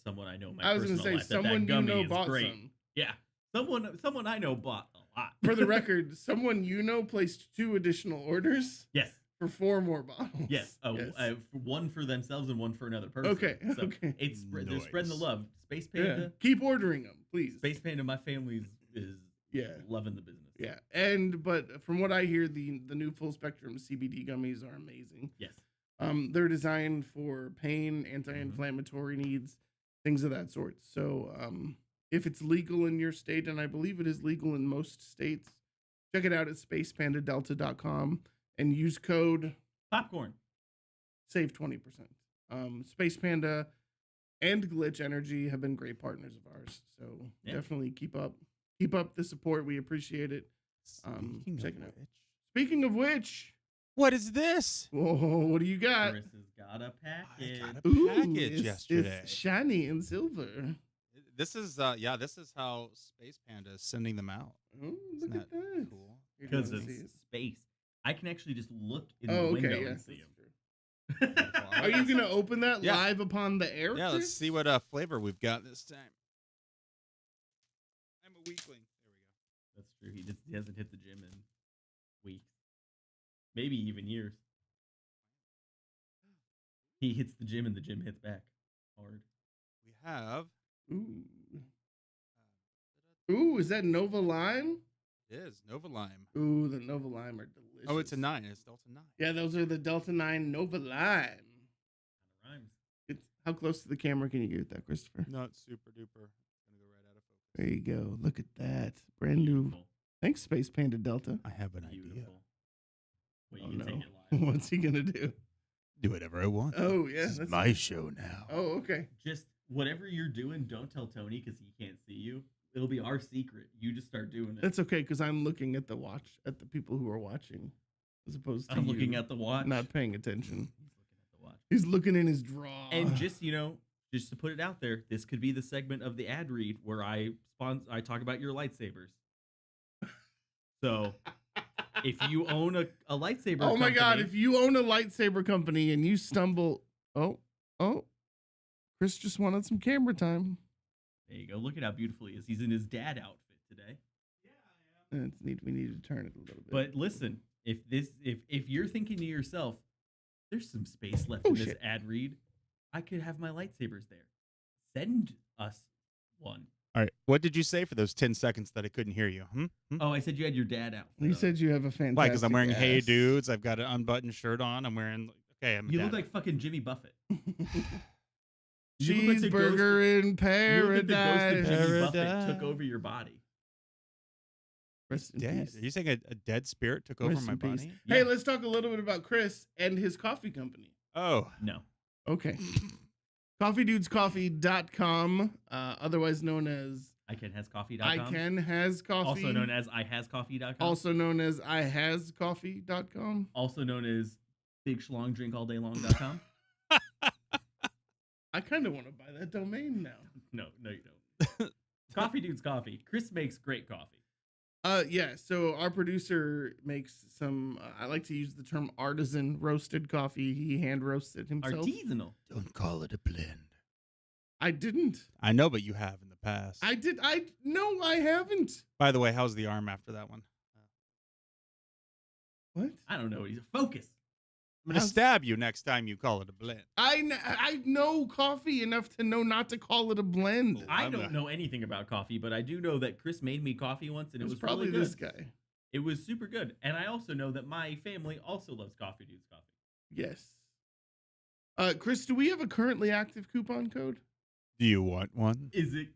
someone I know in my I was going to say, life, someone you know bought great. some. Yeah, someone I know bought a lot. For the record, someone you know placed 2 additional orders. Yes. For 4 more bottles. Yes. One for themselves and one for another person. Okay. So okay. They're spreading the love. Space Panda. Yeah. Keep ordering them, please. Space Panda, my family is loving the business. Yeah. But from what I hear, the new full spectrum CBD gummies are amazing. Yes. They're designed for pain, anti-inflammatory needs, things of that sort. So, if it's legal in your state, and I believe it is legal in most states, check it out at spacepandadelta.com. And use code popcorn. Save 20%. Space Panda and Glitch Energy have been great partners of ours. So definitely keep up the support. We appreciate it. Speaking of which, what is this? Whoa, what do you got? Chris has got a package. I got a package yesterday. It's shiny and silver. This is this is how Space Panda is sending them out. Oh, look at that. Cool. Because it's space. I can actually just look in the window and see them. Are you going to open that live upon the air? Yeah, let's see what flavor we've got this time. I'm a weakling. There we go. That's true. He hasn't hit the gym in weeks. Maybe even years. He hits the gym and the gym hits back hard. We have... Ooh, is that Nova Lime? It is Nova Lime. Ooh, the Nova Lime are delicious. Oh, it's a 9. It's Delta 9. Yeah, those are the Delta 9 Nova Lime. Rhymes. How close to the camera can you get that, Christopher? Not super duper. Gonna go right out of focus. There you go. Look at that. Brand new. Thanks, Space Panda Delta. I have an idea. Wait, you can take it live. What's he gonna do? Do whatever I want. Oh yeah, this is my show now. Oh okay. Just whatever you're doing, don't tell Tony because he can't see you. It'll be our secret. You just start doing it. That's okay because I'm looking at the people who are watching, as opposed to I'm looking at the watch, not paying attention. He's looking at the watch. He's looking in his drawer. And just to put it out there, this could be the segment of the ad read where I talk about your lightsabers. So, if you own a lightsaber, oh my God! If you own a lightsaber company and you stumble, Chris just wanted some camera time. There you go. Look at how beautiful he is. He's in his dad outfit today. Yeah, I am. We need to turn it a little bit. But listen, if you're thinking to yourself, there's some space left in this ad read, I could have my lightsabers there. Send us one. All right. What did you say for those 10 seconds that I couldn't hear you? Oh, I said you had your dad outfit. You said you have a fantastic. Why? Because I'm wearing ass. Hey Dudes. I've got an unbuttoned shirt on. I'm wearing. Okay, You look like fucking Jimmy Buffett. Cheeseburger in paradise. You look like the ghost of Jimmy Buffett took over your body. Rest in dead. peace. Are you saying a dead spirit took over my body? Yeah. Hey, let's talk a little bit about Chris and his coffee company. Oh. No. Okay. CoffeeDudesCoffee.com, otherwise known as ICanHasCoffee.com. ICanHasCoffee. Also known as IHasCoffee.com. Also known as IHasCoffee.com. Also known as BigSchlongDrinkAllDayLong.com. I kind of want to buy that domain now. No, you don't. Coffee Dude's Coffee. Chris makes great coffee. Yeah, so our producer makes some, I like to use the term artisan roasted coffee. He hand roasts it himself. Artisanal. Don't call it a blend. I didn't. I know, but you have in the past. No, I haven't. By the way, how's the arm after that one? What? I don't know. He's a focus. I'm gonna stab you next time you call it a blend. I know coffee enough to know not to call it a blend. I don't know anything about coffee, but I do know that Chris made me coffee once, and it was probably really good. This guy. It was super good, and I also know that my family also loves Coffee Dudes coffee. Yes. Chris, do we have a currently active coupon code? Do you want one? Is it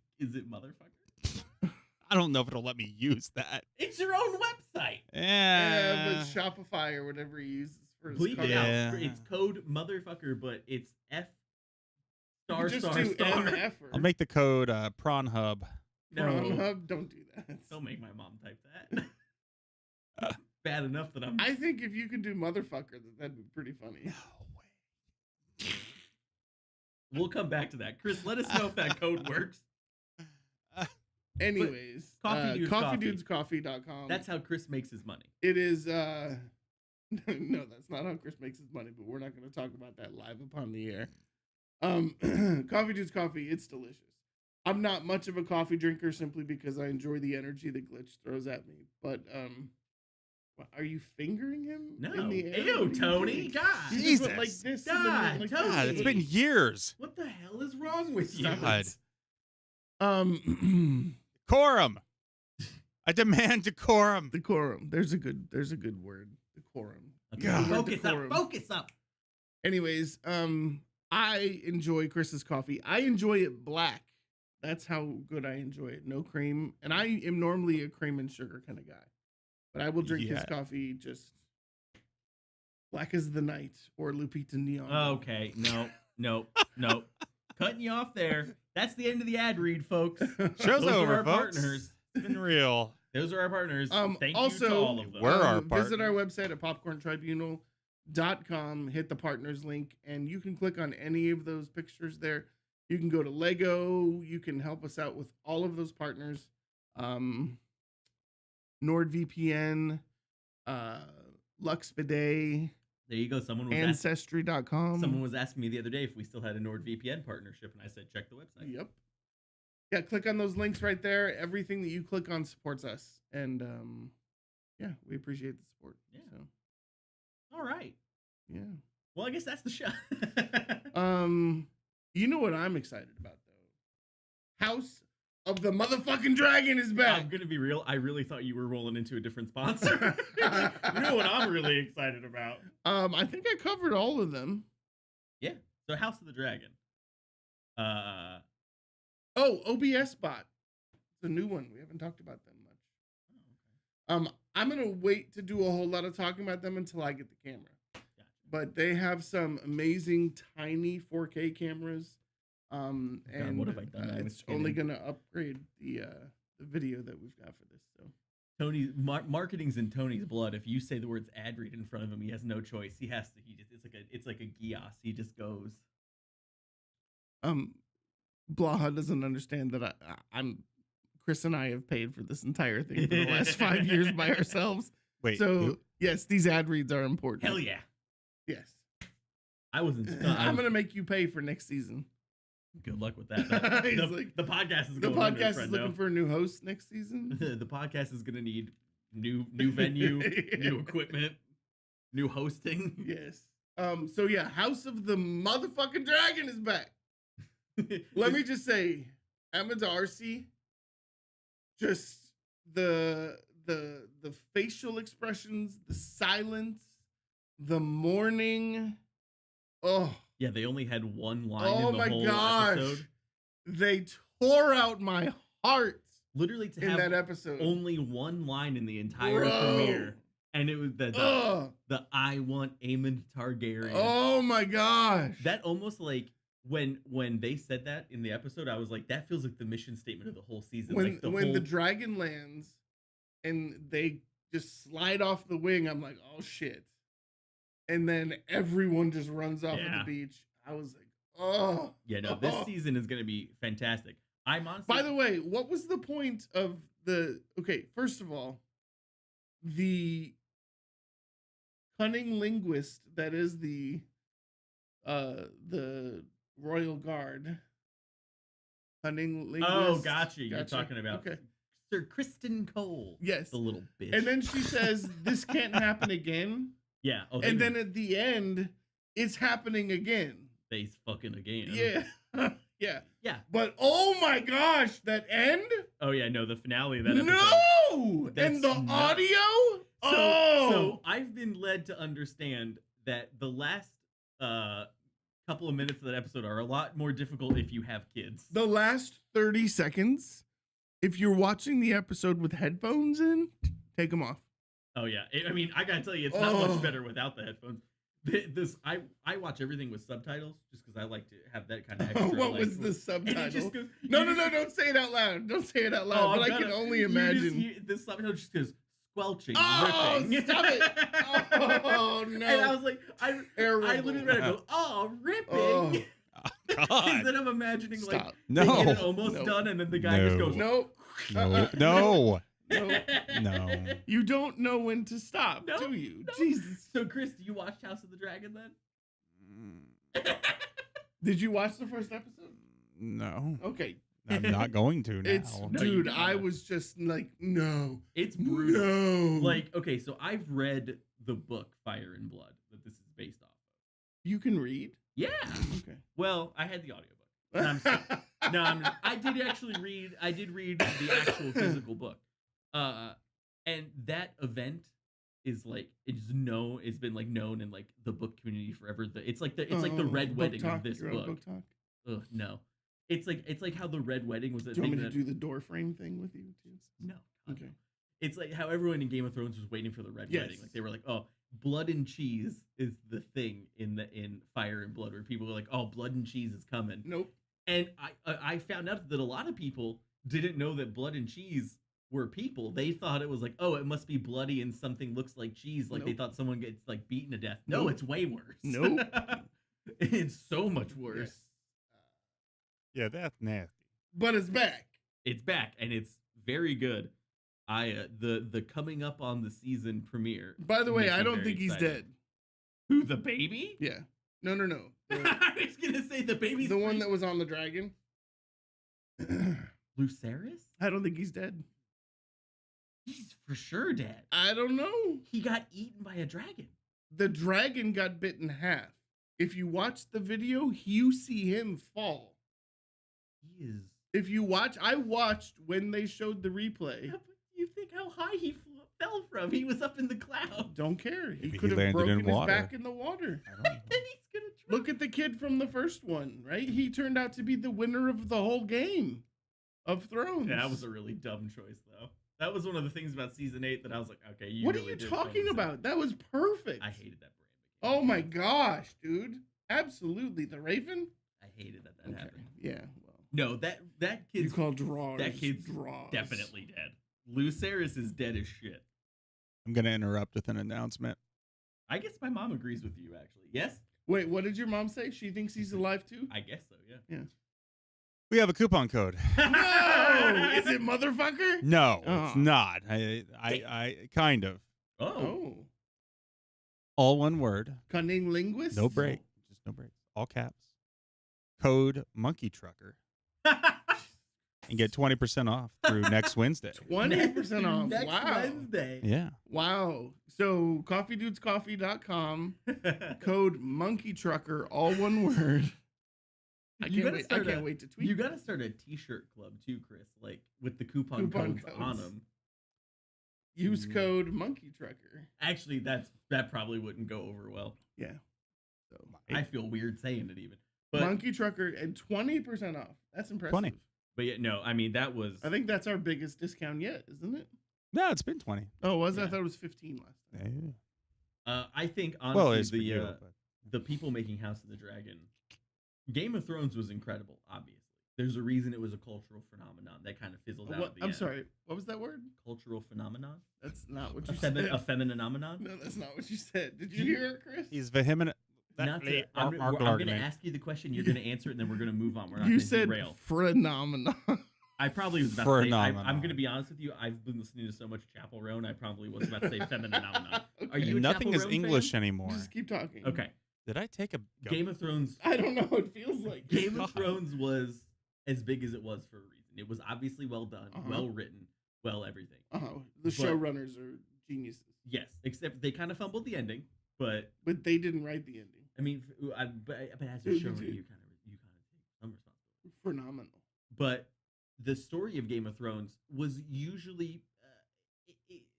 motherfucker? I don't know if it'll let me use that. It's your own website. Yeah, but Shopify or whatever he uses for his Bleep code. it out. It's code motherfucker, but it's F star just star do star. MF. I'll make the code Prawn Hub. No, Prawn Hub, don't do that. Don't make my mom type that. Bad enough that I think if you could do motherfucker, that'd be pretty funny. No way. We'll come back to that. Chris, let us know if that code works. Anyways, coffeedudescoffee.com. That's how Chris makes his money. It is no, that's not how Chris makes his money, but we're not going to talk about that live upon the air. Coffee Dudes Coffee, it's delicious. I'm not much of a coffee drinker simply because I enjoy the energy that Glitch throws at me. But are you fingering him? No. In the air? Ew, Tony. God. You Jesus. just went like this. God, and then went like Tony. God, it's been years. What the hell is wrong with you? God. Decorum. I demand decorum. Decorum. There's a good word. Decorum. Okay, God. focus up. Anyways, I enjoy Chris's coffee. I enjoy it black. That's how good I enjoy it. No cream. And I am normally a cream and sugar kind of guy. But I will drink his coffee just black as the night or Lupita Nyong'o. Okay, no. Cutting you off there. That's the end of the ad read, folks. Show's Those over, are our folks. partners. It's been real. Those are our partners. Thank also, you to all of them. We're our partners. Visit our website at popcorntribunal.com, hit the partners link, and you can click on any of those pictures there. You can go to Lego. You can help us out with all of those partners. NordVPN, LuxBidet, There you go. Ancestry.com. Someone was asking me the other day if we still had a NordVPN partnership, and I said, check the website. Yep. Yeah, click on those links right there. Everything that you click on supports us. And yeah, we appreciate the support. Yeah. So. All right. Yeah. Well, I guess that's the show. You know what I'm excited about, though? House of the motherfucking Dragon is back. I'm going to be real. I really thought you were rolling into a different sponsor. You know what I'm really excited about? I think I covered all of them. Yeah. So House of the Dragon. OBS bot. It's a new one. We haven't talked about them much. Oh, okay. I'm going to wait to do a whole lot of talking about them until I get the camera. Gotcha. But they have some amazing tiny 4K cameras. And what have I done? It's only going to upgrade the video that we've got for this. So Tony, marketing's in Tony's blood. If you say the words ad read in front of him, he has no choice. He has to. It's like a Gios. He just goes. Blaha doesn't understand that I'm Chris and I have paid for this entire thing for the last 5 years by ourselves. Wait. So yes, these ad reads are important. Hell yeah. Yes. I wasn't. I'm gonna make you pay for next season. Good luck with that. The podcast is going looking for a new host next season. The podcast is going to need new venue, new equipment, new hosting. Yes. So yeah, House of the motherfucking Dragon is back. Let me just say, Emma Darcy, just the facial expressions, the silence, the mourning. Oh. Yeah, they only had one line in the whole episode. They tore out my heart. Literally to in have that episode. Only one line in the entire premiere. And it was the I want Aemon Targaryen. Oh my gosh. That almost like when they said that in the episode, I was like, that feels like the mission statement of the whole season. When the dragon lands and they just slide off the wing, I'm like, oh shit. And then everyone just runs off of the beach. I was like, oh. Yeah, no, this season is going to be fantastic. I'm honestly... By the way, what was the point of the... Okay, first of all, the cunning linguist that is the Royal Guard Hunting linguist. Oh, gotcha. You're talking about Sir Kristen Cole. Yes. The little bitch. And then she says, this can't happen again. Yeah. Oh, and then at the end, it's happening again. They fucking again. Yeah. Yeah. Yeah. But oh my gosh, that end? Oh yeah, no, the finale of that episode. No! And the audio? So I've been led to understand that the last couple of minutes of that episode are a lot more difficult if you have kids. The last 30 seconds, if you're watching the episode with headphones in, take them off. Oh yeah. I mean, I gotta tell you, it's not much better without the headphones. I watch everything with subtitles just because I like to have that kind of extra. What was the subtitle? No, don't say it out loud. Don't say it out loud. But I can only imagine. The subtitle just goes squelching, ripping. Stop it! Oh no! And I was like, I literally read it. Go, ripping. Oh, God. Then I'm imagining like they get it almost done, and then the guy just goes, nope. No. You don't know when to stop, do you? No. Jesus. So, Chris, do you watch House of the Dragon then? Did you watch the first episode? No. Okay. I'm not going to now. Dude, I was just like, no. It's brutal. No. Like, okay, so I've read the book Fire and Blood that this is based off of. You can read? Yeah. Okay. Well, I had the audiobook. I did read the actual physical book. And that event is like it's been like known in like the book community forever. It's like the red wedding of this book. Ugh, no. It's like how the red wedding was. Do you want me to do the door frame thing with you too? No. Okay. It's like how everyone in Game of Thrones was waiting for the red wedding. Like they were like, oh, blood and cheese is the thing in Fire and Blood, where people were like, oh, blood and cheese is coming. Nope. And I found out that a lot of people didn't know that blood and cheese were people. They thought it was like, oh, it must be bloody and something looks like cheese. Like they thought someone gets like beaten to death. No, it's way worse. Nope. It's so much worse. Yeah, that's nasty. But it's back. It's back, and it's very good. The coming up on the season premiere. By the way, I don't think he's dead. Who, the baby? Yeah. No. I was gonna say the baby's the one that was on the dragon. Lucerys? I don't think he's dead. He's for sure dead. I don't know. He got eaten by a dragon. The dragon got bit in half. If you watch the video, you see him fall. He is. If you watch, I watched when they showed the replay. Yeah, but you think how high he fell from? He was up in the clouds. Don't care. He Maybe could have broken his water. back in the water. I don't know. Then he's gonna try. Look at the kid from the first one, right? He turned out to be the winner of the whole game of Thrones. Yeah, that was a really dumb choice, though. That was one of the things about season 8 that I was like, okay, you what really are you talking about? That was perfect. I hated that brand. Oh my gosh, dude. Absolutely. The Raven? I hated that happened. Yeah, well. No, that kid's... You call Draws. That kid's Draws. definitely dead. Lucerys is dead as shit. I'm going to interrupt with an announcement. I guess my mom agrees with you, actually. Yes? Wait, what did your mom say? She thinks he's alive too? I guess so, yeah. Yeah. We have a coupon code. No! Is it motherfucker? No, it's not. I kind of. Oh. All one word. Cunning linguist? No break. Just no breaks. All caps. Code Monkey Trucker. And get 20% off through next Wednesday. 20% off. Next wow. Wednesday. Yeah. Wow. So coffeedudescoffee.com, code Monkey Trucker, all one word. I can't wait to tweet. You got to start a t-shirt club too, Chris, like with the coupon codes on them. Use code Monkey Trucker. Actually, that probably wouldn't go over well. Yeah. So I feel weird saying it even. But Monkey Trucker and 20% off. That's impressive. 20. But yeah, no, I mean that was. I think that's our biggest discount yet, isn't it? No, it's been 20. Oh, was it? I thought it was 15 last time. Yeah. I think honestly well, the people making House of the Dragon, Game of Thrones was incredible. Obviously, there's a reason it was a cultural phenomenon that kind of fizzled out. At the end. Sorry, what was that word? Cultural phenomenon. That's not what you said. A femininomenon. No, that's not what you said. Did you hear it, Chris? He's vehement. I'm going to ask you the question. You're going to answer it, and then we're going to move on. We're not going to derail. You said phenomenon. I probably was about to say. I'm going to be honest with you. I've been listening to so much Chapel Roan. I probably was about to say phenomenon. Okay. Are you? Nothing is English anymore. Just keep talking. Okay. Did I take a Game of Thrones? I don't know. It feels like Game of Thrones was as big as it was for a reason. It was obviously well done, well written, well everything. The showrunners are geniuses. Yes, except they kind of fumbled the ending, but they didn't write the ending. I mean, but as a showrunner, you kind of take some responsibility. Phenomenal. But the story of Game of Thrones was usually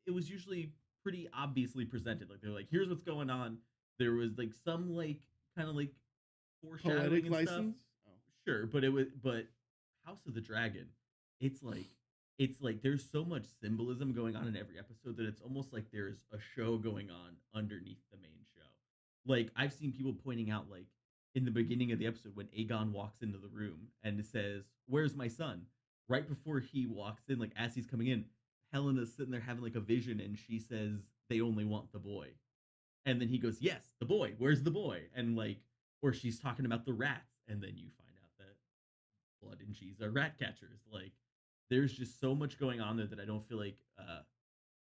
it was usually pretty obviously presented. Like they're like, here's what's going on. There was like some like kind of like foreshadowing poetic and license. Stuff. Oh. Sure, but House of the Dragon, it's like there's so much symbolism going on in every episode that it's almost like there's a show going on underneath the main show. Like I've seen people pointing out like in the beginning of the episode when Aegon walks into the room and says, "Where's my son?" Right before he walks in, like as he's coming in, Helena's sitting there having like a vision and she says, "They only want the boy." And then he goes, "Yes, the boy. Where's the boy?" And like, or she's talking about the rats, and then you find out that Blood and Cheese are rat catchers. Like, there's just so much going on there that I don't feel like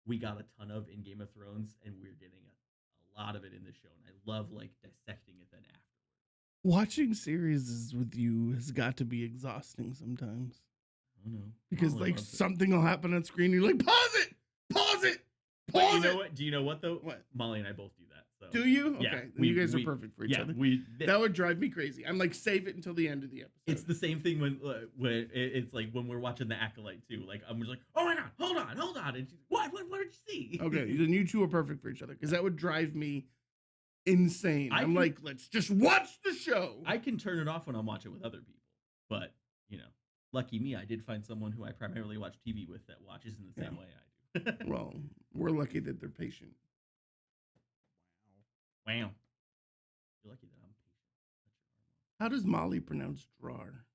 we got a ton of in Game of Thrones, and we're getting a lot of it in the show. And I love like dissecting it then afterwards. Watching series with you has got to be exhausting sometimes. I don't know. Because like something will happen on screen, you're like, pause it. Pause you know what? Do you know what though? What? Molly and I both do that. So. Do you? Yeah, okay. You guys are perfect for each other. That would drive me crazy. I'm like, save it until the end of the episode. It's the same thing when it's like when we're watching The Acolyte too. Like I'm just like, oh my god, hold on, and she's, what did you see? Okay, then you two are perfect for each other because that would drive me insane. I'm like, let's just watch the show. I can turn it off when I'm watching with other people, but you know, lucky me, I did find someone who I primarily watch TV with that watches in the same way I do. Well, we're lucky that they're patient. Wow. You're lucky that I'm patient. How does Molly pronounce drawer?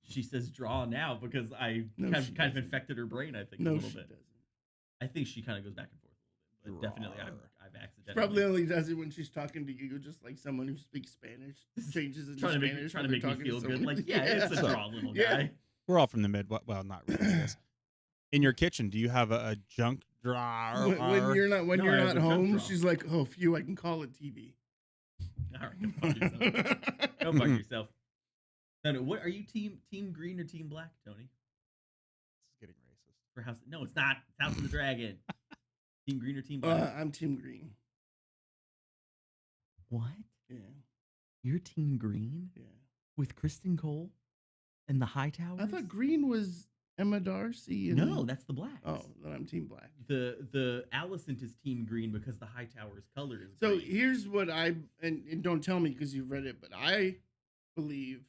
She says draw now because I kind of infected her brain, I think, a little bit. Doesn't. I think she kind of goes back and forth a little bit. But definitely I've accidentally. Probably only does it when she's talking to you, just like someone who speaks Spanish. Changes into Spanish. Trying to make me feel good. Like, yeah, it's a draw, little guy. We're all from the mid. Well, not really, I guess. In your kitchen, do you have a junk drawer? When you're not home, she's like, "Oh, phew, I can call it TV." All right, go fuck yourself. Go fuck yourself. No, what are you, team green or team black, Tony? This is getting racist. For House? No, it's not. It's House of the Dragon. Team green or team black? I'm team green. What? Yeah. You're team green? Yeah. With Kristen Cole and the Hightowers? I thought green was Emma Darcy. No, that's the black. Oh, then I'm team black. The Alicent is team green because the Hightower's color is so green. Here's what and don't tell me because you've read it, but I believe,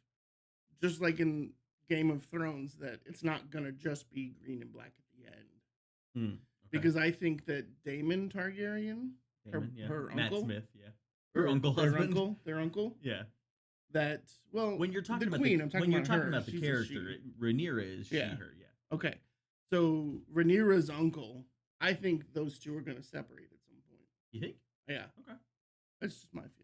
just like in Game of Thrones, that it's not gonna just be green and black at the end. Okay. Because I think that Daemon Targaryen, her Matt uncle, Smith, her uncle, their uncle, yeah. That when you're talking the about queen, I'm talking about the character, Rhaenyra is her, Okay, so Rhaenyra's uncle, I think those two are going to separate at some point. You think? Yeah. Okay. That's just my feeling.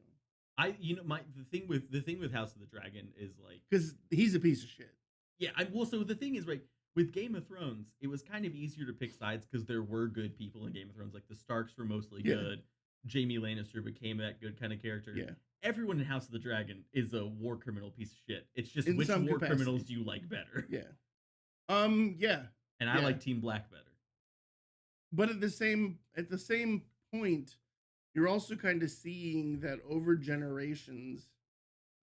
The thing with House of the Dragon is like because he's a piece of shit. Yeah, so the thing is, right, with Game of Thrones, it was kind of easier to pick sides because there were good people in Game of Thrones. Like the Starks were mostly good. Jaime Lannister became that good kind of character. Yeah. Everyone in House of the Dragon is a war criminal piece of shit. It's just which war criminals do you like better? Yeah. Yeah. And I like Team Black better. But at the same point, you're also kind of seeing that over generations,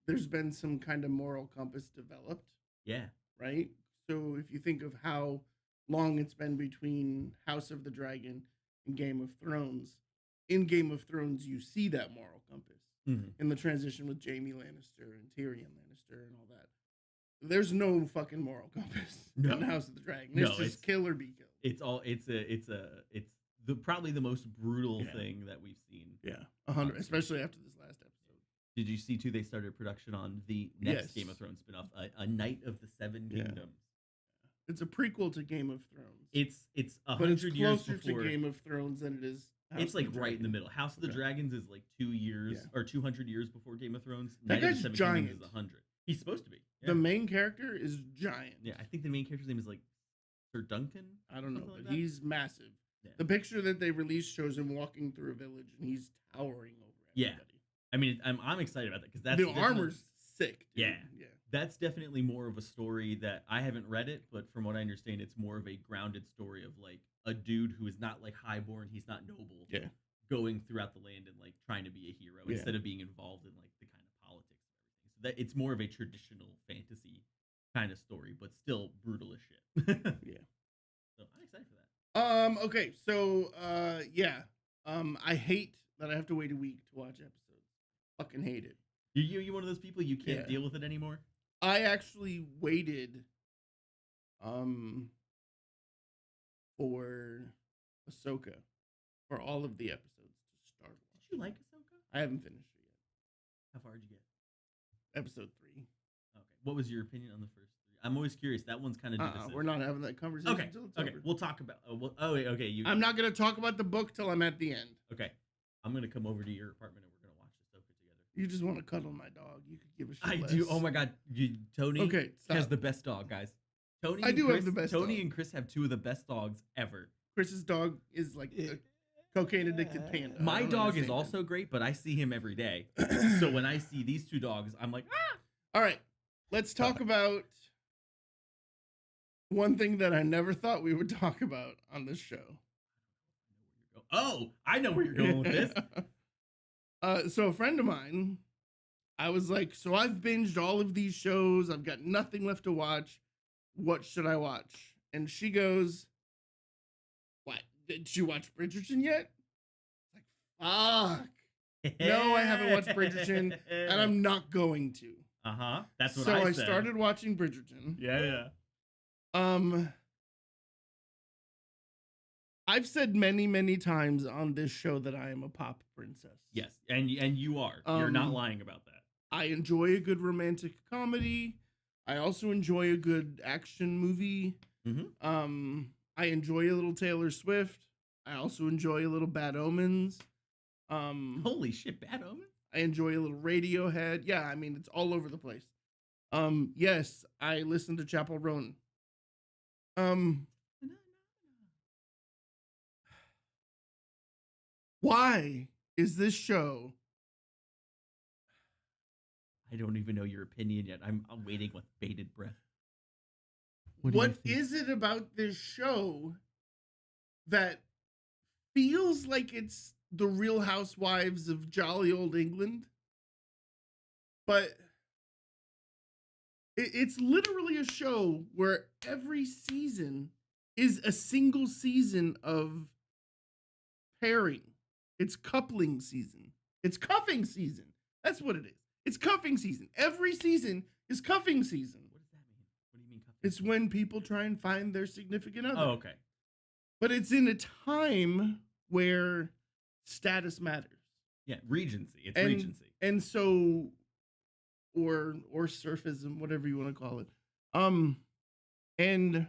there's been some kind of moral compass developed. Yeah. Right? So if you think of how long it's been between House of the Dragon and Game of Thrones, in Game of Thrones, you see that moral compass in the transition with Jaime Lannister and Tyrion Lannister and all that. There's no fucking moral compass in House of the Dragon. It's just kill or be killed. It's probably the most brutal thing that we've seen. Yeah, 100, especially after this last episode. Did you see too? They started production on the next Game of Thrones spinoff, a Knight of the Seven Kingdoms. It's a prequel to Game of Thrones. It's 100 but it's years closer before to Game of Thrones than it is. It's like right in the middle. House of the Dragons is like 2 years or 200 years before Game of Thrones. That guy's giant. Is 100. He's supposed to be. Yeah. The main character is giant. Yeah, I think the main character's name is like Sir Duncan. I don't know, but he's massive. Yeah. The picture that they released shows him walking through a village, and he's towering over everybody. Yeah, I mean, I'm excited about that because the armor's sick. Dude. Yeah, that's definitely more of a story that I haven't read it, but from what I understand, it's more of a grounded story of like a dude who is not like highborn, he's not noble, Yeah. going throughout the land and like trying to be a hero Yeah. instead of being involved in like the kind of politics and everything. So that it's more of a traditional fantasy kind of story, but still brutal as shit. Yeah. So I'm excited for that. Okay, so yeah. I hate that I have to wait a week to watch episodes. Fucking hate it. You one of those people you can't Yeah. deal with it anymore? I actually waited for Ahsoka for all of the episodes to start. Did you like Ahsoka? I haven't finished it yet. How far did you get? Episode 3. Okay. What was your opinion on the first 3? I'm always curious. That one's kind of divisive. We're not having that conversation Okay. until it's Okay. over. We'll talk about. Wait, okay. I'm not gonna talk about the book till I'm at the end. Okay. I'm gonna come over to your apartment and we're gonna watch Ahsoka together. You just want to cuddle my dog. You could give a shit. I less. do. Oh my god, Tony. Okay, stop. has the best dog, guys. Tony. I and do Chris, have the best Tony dog. and Chris have 2 of the best dogs ever. Chris's dog is like a cocaine addicted panda. I My don't dog is understand also great, but I see him every day. So when I see these 2 dogs, I'm like, ah. All right, let's talk about one thing that I never thought we would talk about on this show. Oh, I know where you're going with this. So a friend of mine, I was like, so I've binged all of these shows. I've got nothing left to watch. What should I watch? And she goes, what? Did you watch Bridgerton yet? Like, fuck. No, I haven't watched Bridgerton, and I'm not going to. That's what so I I said. started watching Bridgerton. Yeah. I've said many, many times on this show that I am a pop princess. Yes, and you are. You're not lying about that. I enjoy a good romantic comedy. I also enjoy a good action movie. Mm-hmm. I enjoy a little Taylor Swift. I also enjoy a little Bad Omens. Holy shit, Bad Omens? I enjoy a little Radiohead. Yeah, I mean, it's all over the place. Yes, I listen to Chappell Roan. Why is this show? I don't even know your opinion yet. I'm waiting with bated breath. What is it about this show that feels like it's the Real Housewives of jolly old England? But it's literally a show where every season is a single season of pairing. It's coupling season. It's cuffing season. That's what it is. It's cuffing season. Every season is cuffing season. What does that mean? What do you mean cuffing? It's when people try and find their significant other. Oh, okay. But it's in a time where status matters. Yeah, Regency. It's Regency. And so, or surfism, whatever you want to call it. And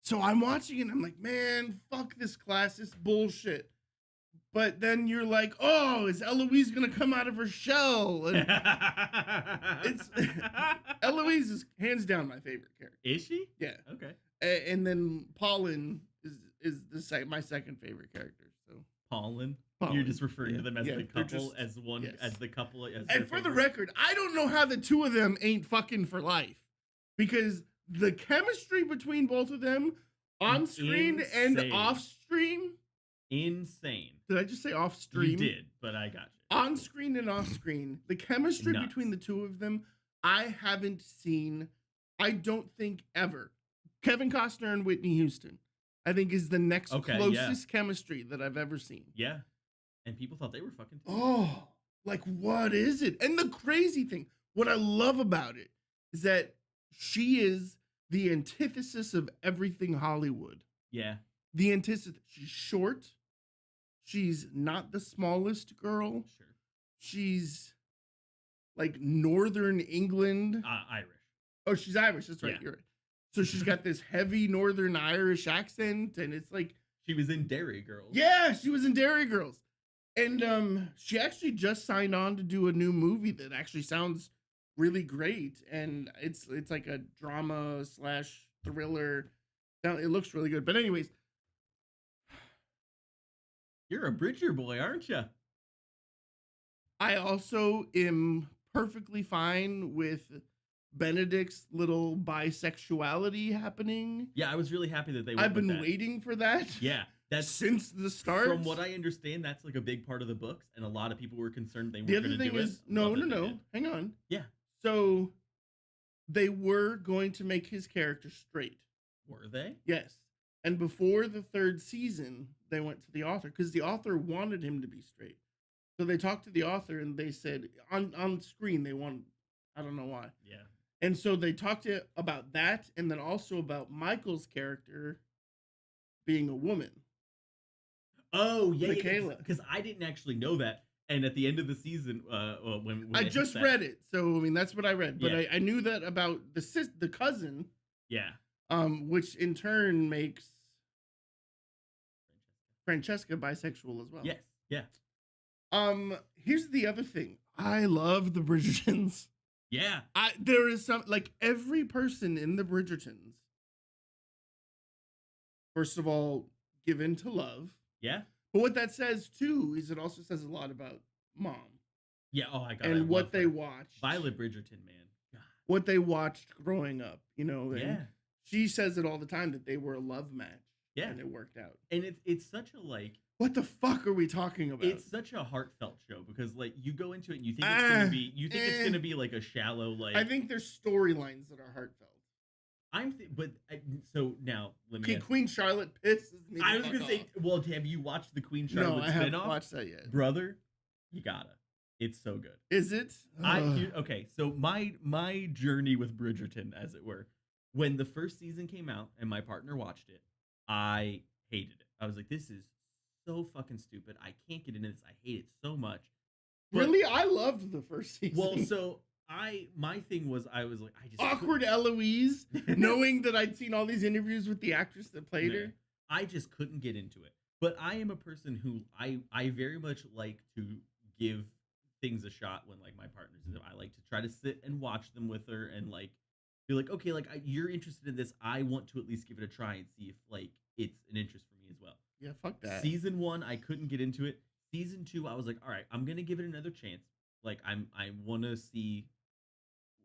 so I'm watching it and I'm like, man, fuck this classist bullshit. But then you're like, oh, is Eloise gonna come out of her shell? And Eloise is hands down my favorite character. Is she? Yeah. Okay. And then Paulin is my second favorite character. So Paulin. You're just referring to them as the couple, as one, yes. as the couple. As and for the record, I don't know how the 2 of them ain't fucking for life, because the chemistry between both of them on screen and off stream. Insane. Did I just say off stream? You did, but I got you. On screen and off screen, the chemistry between the 2 of them, I haven't seen, I don't think ever. Kevin Costner and Whitney Houston, I think, is the next closest chemistry that I've ever seen. Yeah. And people thought they were fucking. Oh, like, what is it? And the crazy thing, what I love about it is that she is the antithesis of everything Hollywood. Yeah. The antithesis. She's short. She's not the smallest girl. Sure. She's like Northern England. Irish. Oh, she's Irish. That's right. Yeah. You're right. So she's got this heavy Northern Irish accent, and it's like she was in Derry Girls. Yeah, she was in Derry Girls, and she actually just signed on to do a new movie that actually sounds really great, and it's like a drama / thriller. It looks really good. But anyways. You're a Bridger boy, aren't you? I also am perfectly fine with Benedict's little bisexuality happening. Yeah, I was really happy that they I've been waiting for that. Yeah, that's since the start. From what I understand, that's like a big part of the books, and a lot of people were concerned they weren't going to do it. The other thing is, no. Hang on. Yeah. So they were going to make his character straight. Were they? Yes. And before the 3rd season, they went to the author because the author wanted him to be straight. So they talked to the author and they said on screen they want, I don't know why. Yeah. And so they talked about that and then also about Michael's character being a woman. Oh, yeah. Because I didn't actually know that. And at the end of the season, when I just read it. So, I mean, that's what I read. But I knew that about the cousin. Yeah. Which in turn makes Francesca bisexual as well. Yes. Yeah. Here's the other thing. I love the Bridgertons. Yeah. There is some, like, every person in the Bridgertons, first of all, given to love. Yeah. But what that says, too, is it also says a lot about mom. Yeah. Oh, I got it. And what they watched. Violet Bridgerton, man. God. What they watched growing up, you know. Yeah. She says it all the time that they were a love match. Yeah. And it worked out. And it's such a, like... What the fuck are we talking about? It's such a heartfelt show because, like, you go into it and you think it's gonna be, it's gonna be like a shallow, like. I think there's storylines that are heartfelt. So now let me. Okay, Queen Charlotte pisses me. I was gonna say, well, have you watched the Queen Charlotte spinoff? No, I haven't watched that yet, brother. You gotta. It's so good. Is it? Okay. So my journey with Bridgerton, as it were, when the first season came out and my partner watched it, I hated it. I was like, this is so fucking stupid. I can't get into this. I hate it so much. But, really? I loved the first season. Well, so my thing was I was like, I just awkward Eloise, knowing that I'd seen all these interviews with the actress that played her. I just couldn't get into it. But I am a person who I very much like to give things a shot when, like, my partner's in them. I like to try to sit and watch them with her and, like, be like, okay, like, you're interested in this. I want to at least give it a try and see if, like, it's an interest for me as well. Yeah, fuck that. Season 1, I couldn't get into it. Season 2, I was like, all right, I'm gonna give it another chance. Like, I want to see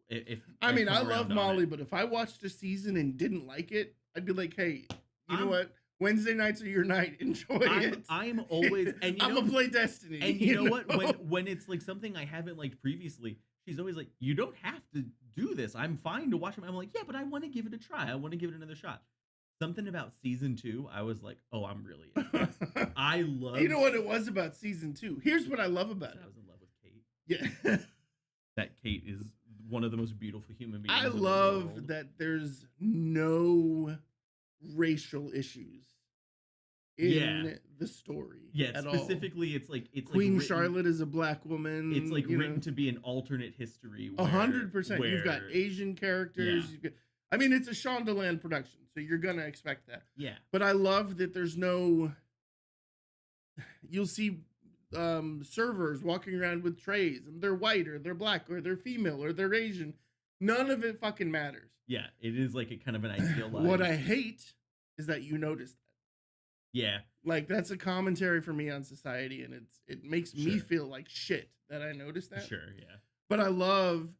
if I mean, I love Molly, but if I watched a season and didn't like it, I'd be like, hey, you know what? Wednesday nights are your night. Enjoy it. I'm always, and I'm gonna play Destiny. And you know what? When it's like something I haven't liked previously, she's always like, you don't have to do this. I'm fine to watch them. I'm like, yeah, but I want to give it a try. I want to give it another shot. Something about season 2, I was like, oh, I'm really into this. I love. You know what it was about season 2? Here's what I love about it. I was in love with Kate. Yeah. That Kate is one of the most beautiful human beings. I love that there's no racial issues in the story. Yeah, specifically, it's like Queen Charlotte is a black woman. It's like written to be an alternate history. 100%. You've got Asian characters. Yeah. You've got, I mean, it's a Shondaland production, so you're gonna expect that. Yeah. But I love that there's no. You'll see servers walking around with trays, and they're white or they're black or they're female or they're Asian. None of it fucking matters. Yeah, it is like a kind of an ideal life. What I hate is that you notice that. Yeah. Like, that's a commentary for me on society, and it makes me feel like shit that I noticed that. Sure, yeah. But I love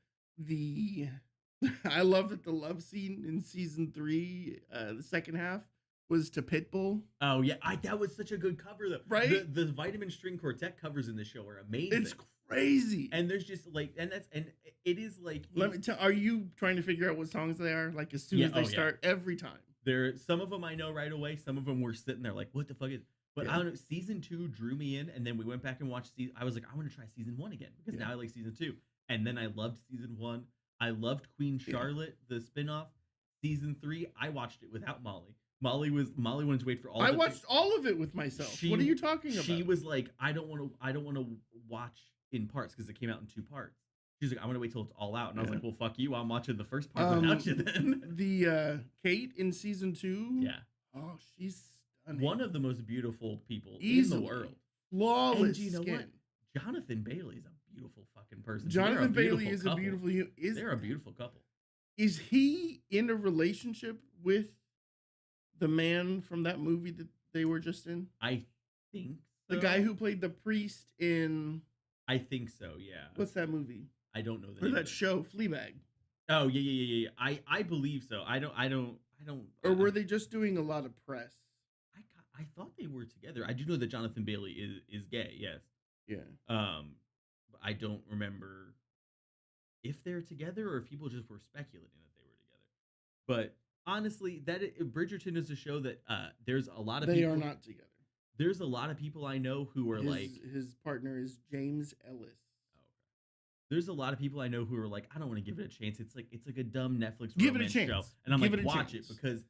I love that the love scene in season 3, the second half, was to Pitbull. Oh yeah, that was such a good cover though. Right? The Vitamin String Quartet covers in the show are amazing. It's crazy. And there's just like, and it is like. Let me tell. Are you trying to figure out what songs they are? Like, as soon as they start, every time. Some of them I know right away. Some of them were sitting there like, what the fuck is? But I don't know. Season 2 drew me in, and then we went back and watched. I was like, I want to try season 1 again because now I like season 2. And then I loved season 1. I loved Queen Charlotte, the spinoff. Season 3, I watched it without Molly. Molly wanted to wait for all. I watched all of it with myself. What are you talking about? She was like, I don't want to watch in parts because it came out in 2 parts. She's like, I want to wait till it's all out, and I was like, well, fuck you. I'm watching the first part without you then. The Kate in season 2. Yeah. Oh, she's stunning. One of the most beautiful people in the world. Flawless. And do you know skin. What? Jonathan Bailey's a beautiful fucking person. Jonathan Bailey is couple. a beautiful. They're a beautiful couple. Is he in a relationship with the man from that movie that they were just in? I think so. The guy who played the priest in. I think so. Yeah. What's that movie? I don't know the for name that of it. show Fleabag. Oh yeah. I believe so. I don't. Or were they just doing a lot of press? I thought they were together. I do know that Jonathan Bailey is gay. Yes. Yeah. But I don't remember if they're together or if people just were speculating that they were together. But honestly, Bridgerton is a show that there's a lot of they people. Are not together. There's a lot of people I know who are his partner is James Ellis. Oh, okay. There's a lot of people I know who are like, I don't want to give it a chance. It's like a dumb Netflix give romance it a chance. show, and I'm give like, it watch it because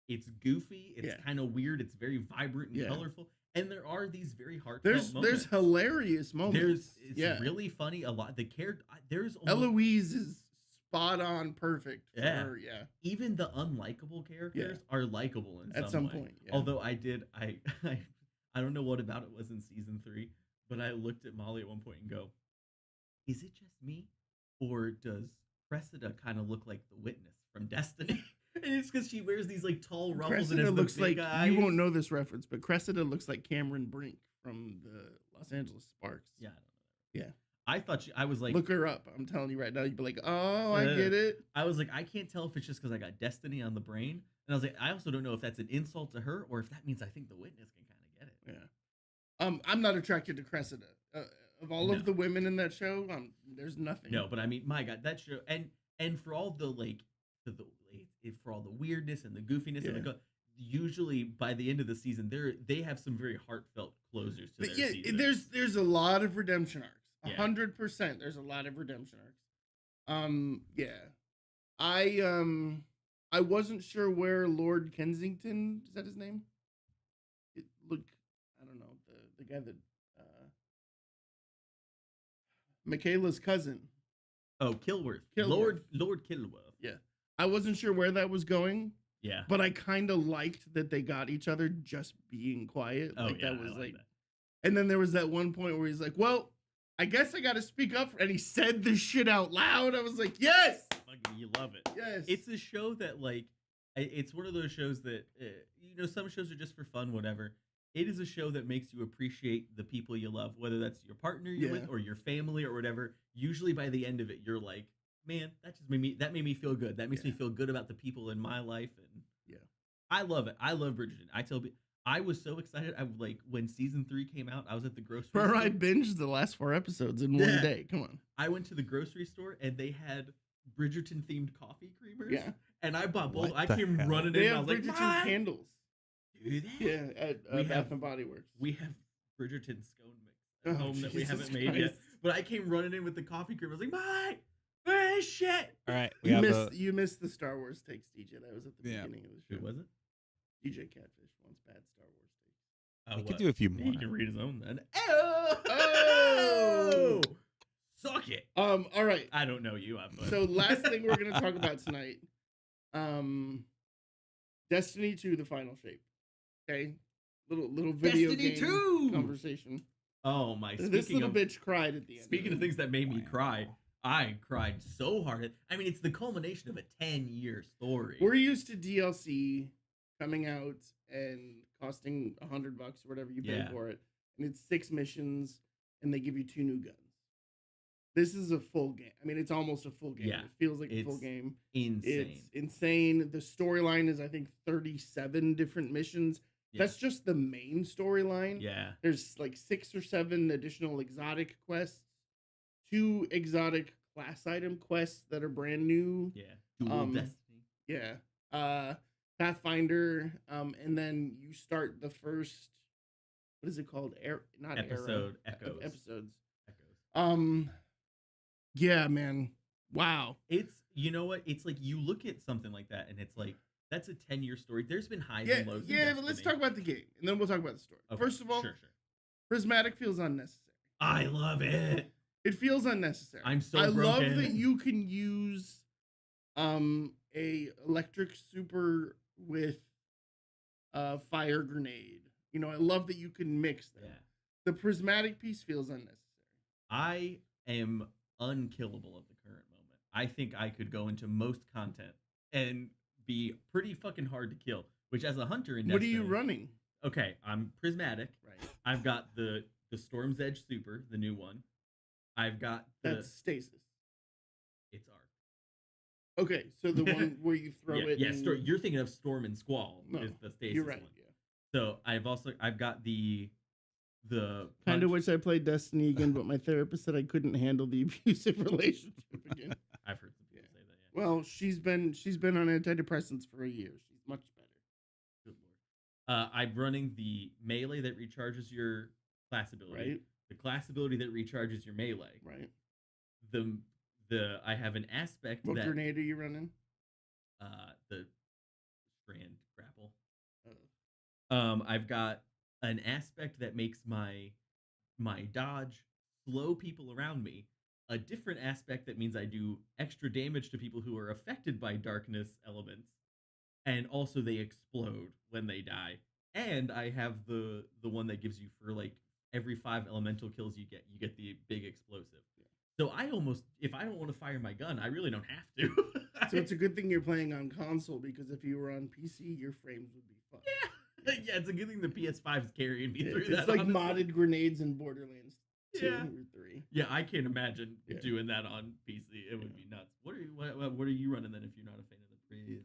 it's goofy, it's kind of weird, it's very vibrant and colorful, and there are these very heartfelt moments. There's hilarious moments. It's really funny. A lot the character. There's Eloise is spot on, perfect. For her, Even the unlikable characters are likable at some point. Yeah. Although I don't know what about it was in season 3, but I looked at Molly at one point and go, is it just me, or does Cressida kind of look like the witness from Destiny? And it's because she wears these like tall ruffles Cressida and has looks the big like eyes. You won't know this reference, but Cressida looks like Cameron Brink from the Los Angeles Sparks. Yeah, I don't know. Yeah. I thought I was like, look her up. I'm telling you right now, you'd be like, oh, I get it. I was like, I can't tell if it's just because I got Destiny on the brain, and I was like, I also don't know if that's an insult to her or if that means I think the witness can kind of get it. Yeah. I'm not attracted to Cressida. Of all of the women in that show, there's nothing. No, but I mean, my God, that show, and for all the for all the weirdness and the goofiness and usually by the end of the season, they have some very heartfelt closers to their season. There's a lot of redemption arcs. 100%. There's a lot of redemption arcs. I wasn't sure where Lord Kensington, is that his name? I don't know, the guy that Michaela's cousin. Oh, Kilworth. Lord Kilworth. Yeah. I wasn't sure where that was going. Yeah. But I kind of liked that they got each other just being quiet. Oh, like yeah, that was like that. And then there was that one point where he's like, well, I guess I got to speak up. And he said this shit out loud. I was like, yes. You love it. Yes. It's a show that it's one of those shows that, some shows are just for fun, whatever. It is a show that makes you appreciate the people you love, whether that's your partner you're with or your family or whatever. Usually by the end of it, you're like, man, that made me feel good. That makes me feel good about the people in my life. And I love it. I love Bridgerton. I was so excited. When season 3 came out, I was at the grocery store. I binged the last 4 episodes in one day. Come on. I went to the grocery store and they had Bridgerton themed coffee creamers. Yeah. And I bought both. I came running they in. Have I was Bridgerton like, candles. Do they? Yeah, at Bath and Body Works. We have Bridgerton scone mix at home that we haven't made yet. But I came running in with the coffee creamer. I was like, my shit. All right. You missed the Star Wars takes, DJ. That was at the beginning of the show. Who was it? DJ Catfish wants bad Star Wars takes. Oh, we could do a few more. He can read his own then. Oh! Suck it. All right. I don't know you. So last thing we're gonna talk about tonight. Destiny 2, the final shape. Okay. Little video Destiny game 2 conversation. Oh my! This little bitch cried at the end. Speaking of things that made me cry, I cried so hard. I mean, it's the culmination of a 10-year story. We're used to DLC coming out and costing $100 or whatever you pay for it, and it's 6 missions, and they give you 2 new guns. This is a full game. I mean, it's almost a full game. Yeah, it feels like a full game. Insane. It's insane. The storyline is, I think, 37 different missions. Yeah. That's just the main storyline. Yeah. There's like 6 or 7 additional exotic quests, 2 exotic class item quests that are brand new. Yeah. Dual Destiny. Yeah. Pathfinder. And then you start the first, what is it called? Episodes. Echoes. Yeah, man. Wow. It's, you know what? It's like you look at something like that and it's like, that's a 10-year story. There's been highs and lows. Yeah, but let's talk about the game and then we'll talk about the story. Okay, First of all, Prismatic feels unnecessary. I love it. It feels unnecessary. I'm so broken. love that you can use a electric super with a fire grenade. You know, I love that you can mix them. Yeah. The prismatic piece feels unnecessary. I am unkillable at the current moment. I think I could go into most content and be pretty fucking hard to kill, which as a hunter in Destiny, what are you running? Okay, I'm prismatic. Right. I've got the Storm's Edge super, the new one. I've got that's stasis. It's arc. Okay, so the one where you throw it. Yeah, you're thinking of Storm and Squall. No, is the stasis you're right. One. Yeah. So I've got the kind of wish I played Destiny again, but my therapist said I couldn't handle the abusive relationship again. I've heard some people say that. Yeah. Well, she's been on antidepressants for a year. She's much better. Good lord. I'm running the melee that recharges your class ability. Right. The class ability that recharges your melee. Right. I have an aspect. What grenade are you running? The strand grapple. I've got an aspect that makes my dodge slow people around me. A different aspect that means I do extra damage to people who are affected by darkness elements, and also they explode when they die. And I have the one that gives you for like every 5 elemental kills you get the big explosive. So I almost, if I don't want to fire my gun, I really don't have to. So it's a good thing you're playing on console, because if you were on PC, your frames would be fucked. Yeah, it's a good thing the PS5 is carrying me through that. It's like honestly. Modded grenades in Borderlands 2 or 3. Yeah, I can't imagine doing that on PC. It would be nuts. What are you running then if you're not a fan of the Priz?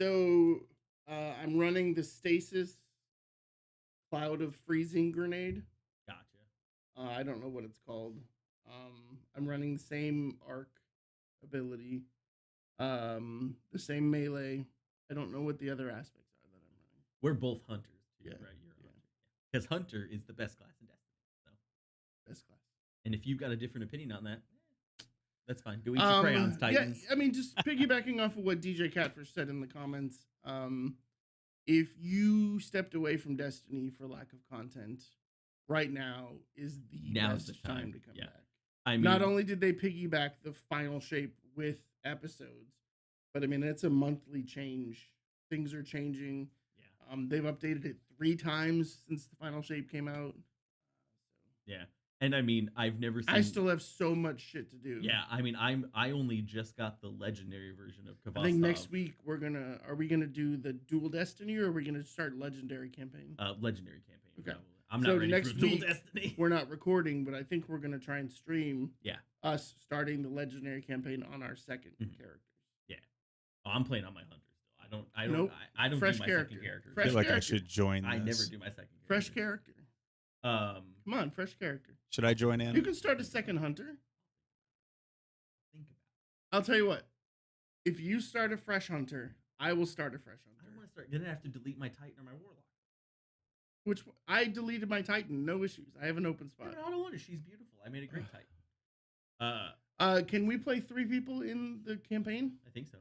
So I'm running the Stasis Cloud of Freezing grenade. Gotcha. I don't know what it's called. I'm running the same arc ability, the same melee. I don't know what the other aspects are that I'm running. We're both hunters, too, right? You're a hunter. Because hunter is the best class in Destiny. So best class. And if you've got a different opinion on that, that's fine. Go eat your crayons, Titans. Yeah, I mean, just piggybacking off of what DJ Catfish said in the comments. If you stepped away from Destiny for lack of content, right now is the best time to come back. I mean, not only did they piggyback the final shape with episodes, but I mean, it's a monthly change. Things are changing. Yeah. They've updated it 3 times since the final shape came out. Yeah. And I mean, I've never seen. I still have so much shit to do. Yeah, I mean, I only just got the legendary version of Kvastov. I think next week are we gonna do the dual Destiny, or are we gonna start legendary campaign? Legendary campaign. Okay. Probably. I'm not ready for dual Destiny. We're not recording, but I think we're gonna try and stream. Yeah. Us starting the legendary campaign on our second characters. Yeah. Oh, I'm playing on my hunter still. I don't fresh do my character. second character. I feel like I should join this. I never do my second character. Fresh character. Come on, fresh character. Should I join in? You can start a second hunter. Think about it. I'll tell you what. If you start a fresh hunter, I will start a fresh hunter. I don't want to start. Then I have to delete my Titan or my Warlock. Which I deleted my Titan, no issues. I have an open spot. I don't want her. She's beautiful. I made a great Titan. Can we play 3 people in the campaign? I think so.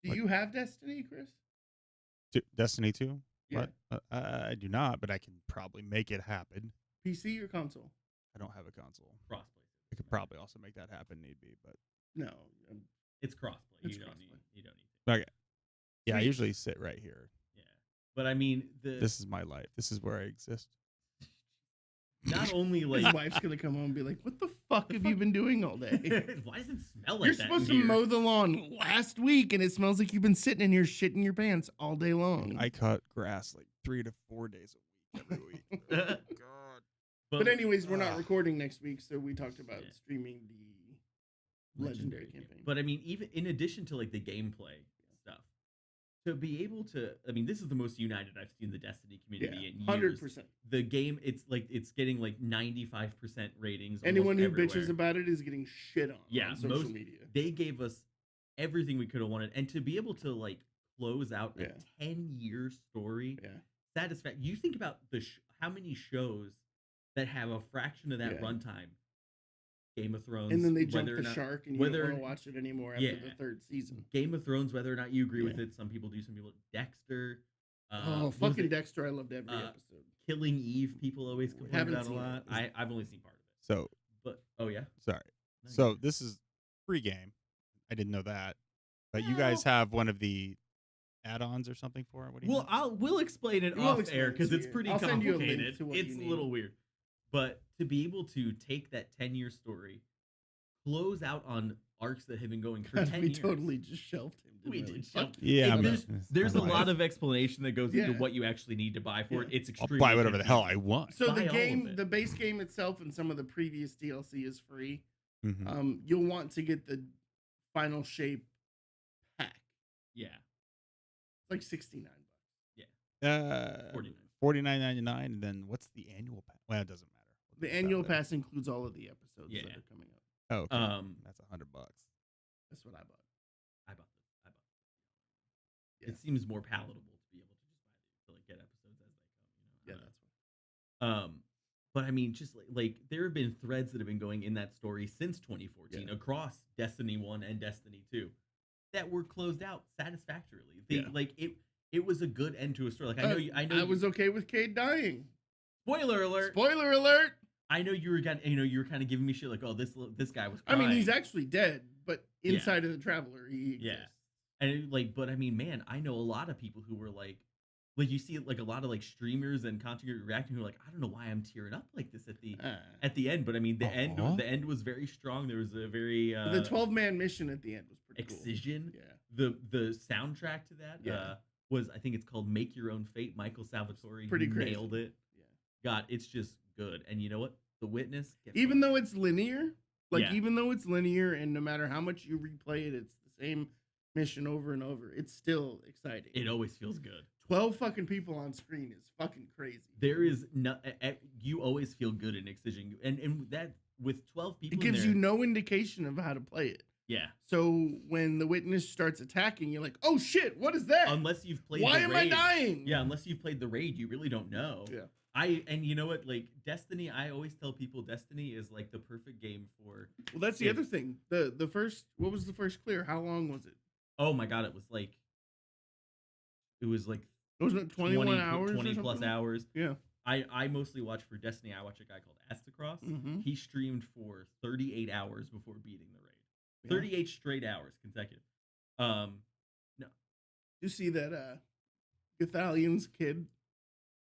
Do you have Destiny, Chris? Destiny 2? Yeah. What? I do not, but I can probably make it happen. PC or console? I don't have a console. Crossplay. I could probably also make that happen, need be, but no, it's crossplay. You don't need to. Okay. Yeah, I usually sit right here. Yeah, but I mean, this is my life. This is where I exist. Not only like his wife's gonna come home and be like, "What the fuck have you been doing all day? Why does it smell like You're that? Supposed to mow the lawn last week, and it smells like you've been sitting in here shitting your pants all day long." I cut grass like 3 to 4 days a week every week. Oh, God. But anyways, we're not recording next week, so we talked about streaming the legendary campaign. But I mean, even in addition to like the gameplay stuff, to be able to, I mean, this is the most united I've seen the Destiny community in years. 100%. The game, it's getting like 95% ratings. Anyone who bitches about it is getting shit on social media. They gave us everything we could have wanted, and to be able to like close out a 10-year story, satisfaction. You think about how many shows that have a fraction of that runtime. Game of Thrones, and then they jump the shark, and you don't want to watch it anymore after the 3rd season. Game of Thrones, whether or not you agree with it, some people do, some people. Dexter, fucking Dexter! I loved every episode. Killing Eve, people always complain about a lot. I've only seen part of it. So, but sorry. So this is free game. I didn't know that, but you guys have one of the add-ons or something for it. What do you? Well, we'll explain it off air because it's pretty complicated. It's a little weird. But to be able to take that 10-year story, close out on arcs that have been going for 10 we years. totally just shelved him. We did shelve. Yeah, there's a lot of explanation that goes into what you actually need to buy for it. It's extremely. I'll buy whatever the hell I want. So the base game itself and some of the previous DLC is free. Mm-hmm. You'll want to get the final shape pack. Yeah, it's like $69. Yeah, $49.99, and then what's the annual pass? Well, it doesn't matter. The annual pass includes all of the episodes that are coming up. Oh, okay. That's $100. That's what I bought. I bought this. Yeah. It seems more palatable to be able to just buy these to like get episodes as they come. Yeah, that's why. But I mean, just like there have been threads that have been going in that story since 2014 across Destiny 1 and Destiny 2 that were closed out satisfactorily. Like it was a good end to a story. Like I know I was okay with Cade dying. Spoiler alert. Spoiler alert. I know you were kind of giving me shit like, oh, this guy was crying. I mean, he's actually dead, but inside of the Traveler, he exists. Yeah. And but I mean, man, I know a lot of people who were like you see like a lot of like streamers and content creators reacting who are like, I don't know why I'm tearing up like this at the end, but I mean the end was very strong. There was a very the 12-man mission at the end was pretty Excision. Cool. Yeah. The soundtrack to that was, I think it's called Make Your Own Fate. Michael Salvatore pretty nailed crazy. it. Yeah. God, it's just good. And you know what? The Witness, even though it's linear, even though it's linear, and no matter how much you replay it, it's the same mission over and over. It's still exciting. It always feels good. 12 fucking people on screen is fucking crazy. There is you always feel good in Excision, and that with 12 people, it gives you no indication of how to play it. Yeah. So when the Witness starts attacking, you're like, oh shit, what is that? Unless you've played Why am I dying? Yeah, unless you've played the raid, you really don't know. Yeah. And you know what? Like Destiny, I always tell people Destiny is like the perfect game for. Well, that's the other thing. The first, what was the first clear? How long was it? Oh my god, it was like Wasn't it 21 hours? 20 plus hours. Yeah. I mostly watch for Destiny. I watch a guy called Astacross. Mm-hmm. He streamed for 38 hours before beating the raid. Yeah. 38 straight hours consecutive. No. You see that Gathalion's kid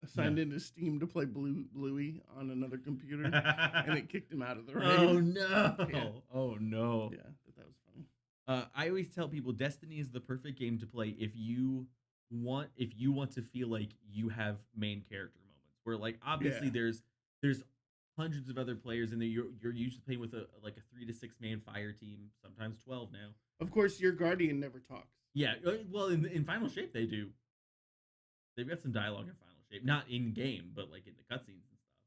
signed into Steam to play Bluey on another computer, and it kicked him out of the raid. Oh no! Yeah. Oh no! Yeah, that was funny. I always tell people Destiny is the perfect game to play if you want to feel like you have main character moments. Where like obviously there's hundreds of other players in there. You're usually playing with a 3 to 6 man fire team, sometimes 12 now. Of course, your Guardian never talks. Yeah, well, in Final Shape they do. They've got some dialogue in Final Shape, not in game, but like in the cutscenes and stuff.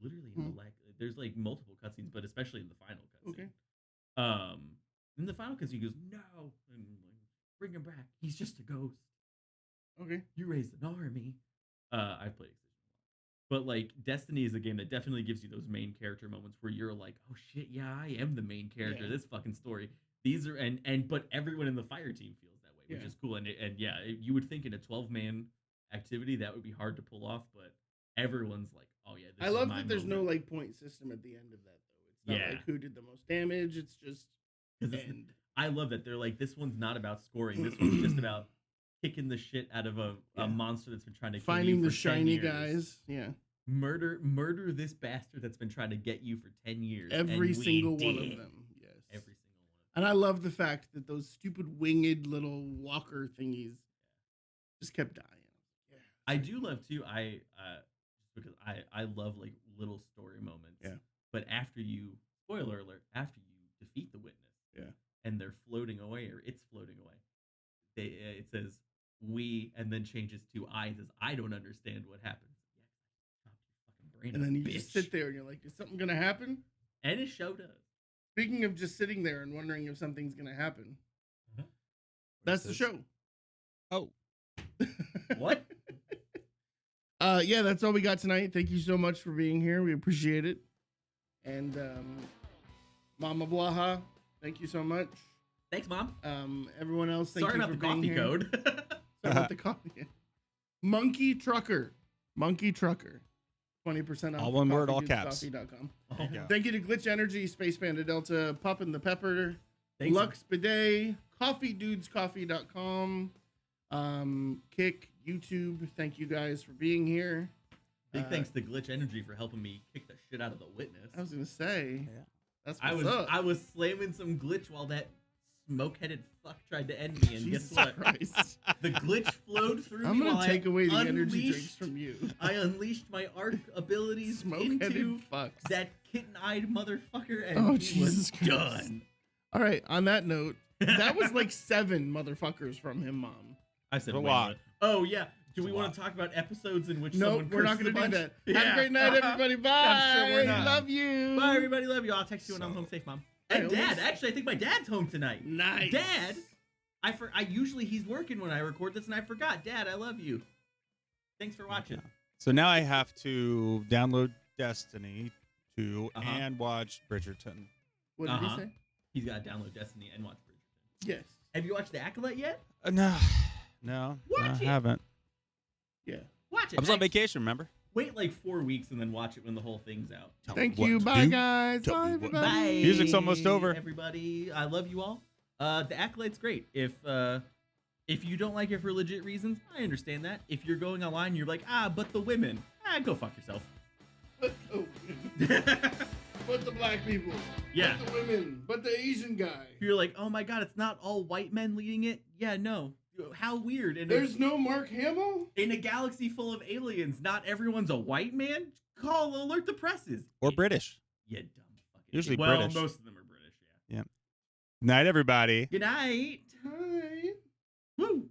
Literally, there's like multiple cutscenes, but especially in the final cutscene. Okay. In the final cutscene, he goes, "No, and like, bring him back. He's just a ghost." Okay. You raised an army. I've played Excision a lot, but like Destiny is a game that definitely gives you those main character moments where you're like, "Oh shit, yeah, I am the main character. Yeah. This fucking story." These are but everyone in the fire team feels that way, which is cool. And you would think in a 12-man activity that would be hard to pull off, but everyone's like, "Oh yeah." I love that there's no like point system at the end of that though. It's not like who did the most damage. It's just end. I love that they're like, this one's not about scoring. This one's just about kicking the shit out of a monster that's been trying to kill finding you for the shiny 10 years. guys. Yeah. Murder this bastard that's been trying to get you for 10 years. Every single one of them. Yes. Every single one. And I love the fact that those stupid winged little walker thingies just kept dying. Yeah. I do love too. Because I love like little story moments. Yeah. But after you, spoiler alert, after you defeat the Witness. Yeah. And they're floating away, or it's floating away. It says we, and then changes to I. It says I don't understand what happened. Yeah, chop your fucking brain. And then you bitch. just sit there and you're like, is something gonna happen? And it showed us. Speaking of just sitting there and wondering if something's gonna happen, that's the show. Oh, what? Yeah, that's all we got tonight. Thank you so much for being here. We appreciate it. And Mama Blaha, thank you so much. Thanks, Mom. Everyone else, thank Sorry you about for the being coffee here. code. Sorry about the coffee. Monkey Trucker. 20% off. All one word, all caps. Coffee.com. Oh, yeah. Thank you to Glitch Energy, Space Panda Delta, Pup and the Pepper, Thanks. Lux Bidet, CoffeeDudesCoffee.com, Kick, YouTube. Thank you guys for being here. Big thanks to Glitch Energy for helping me kick the shit out of the Witness. I was gonna say, That's I what's up. I was slamming some glitch while that smoke-headed fuck tried to end me, and Jesus guess what? Christ. The glitch flowed through I'm me gonna while take away the energy unleashed- drinks from you. I unleashed my arc abilities Smoke-headed into fucks. that kitten-eyed motherfucker, and Oh, he Jesus was Christ. done. All right. On that note, that was like 7 motherfuckers from him, Mom. I said A way lot. more. Oh yeah. Do It's we a want lot. to talk about episodes in which Nope, someone we're not curses going to a do bunch? that. Have a great night, everybody. Bye. I'm sure we're not. Love you. Bye, everybody. Love you. I'll text you when I'm So- home safe, Mom. I And Dad. almost- Actually, I think my dad's home tonight. Nice. Dad. I usually he's working when I record this, and I forgot. Dad, I love you. Thanks for watching. So now I have to download Destiny 2 Uh-huh. and watch Bridgerton. What did he Uh-huh. say? He's got to download Destiny and watch Bridgerton. Yes. Have you watched The Acolyte yet? No, I Watch it. haven't. Yeah. Watch it. I was on vacation, remember? Wait like 4 weeks and then watch it when the whole thing's out. Tell me Thank what you. to Bye, do. guys. Tell Bye, me what- everybody. Bye. Music's almost over. Everybody, I love you all. The Acolyte's great. If you don't like it for legit reasons, I understand that. If you're going online, you're like, but the women, go fuck yourself. But the black people. Yeah. But the women. But the Asian guy. If you're like, oh my god, it's not all white men leading it. Yeah, no. How weird. There's no Mark Hamill? in a galaxy full of aliens, not everyone's a white man. Call alert the presses. Or British. You dumb fucking. Usually well, British. most of them are British. Yeah. Night, everybody. Good night. Hi. Woo.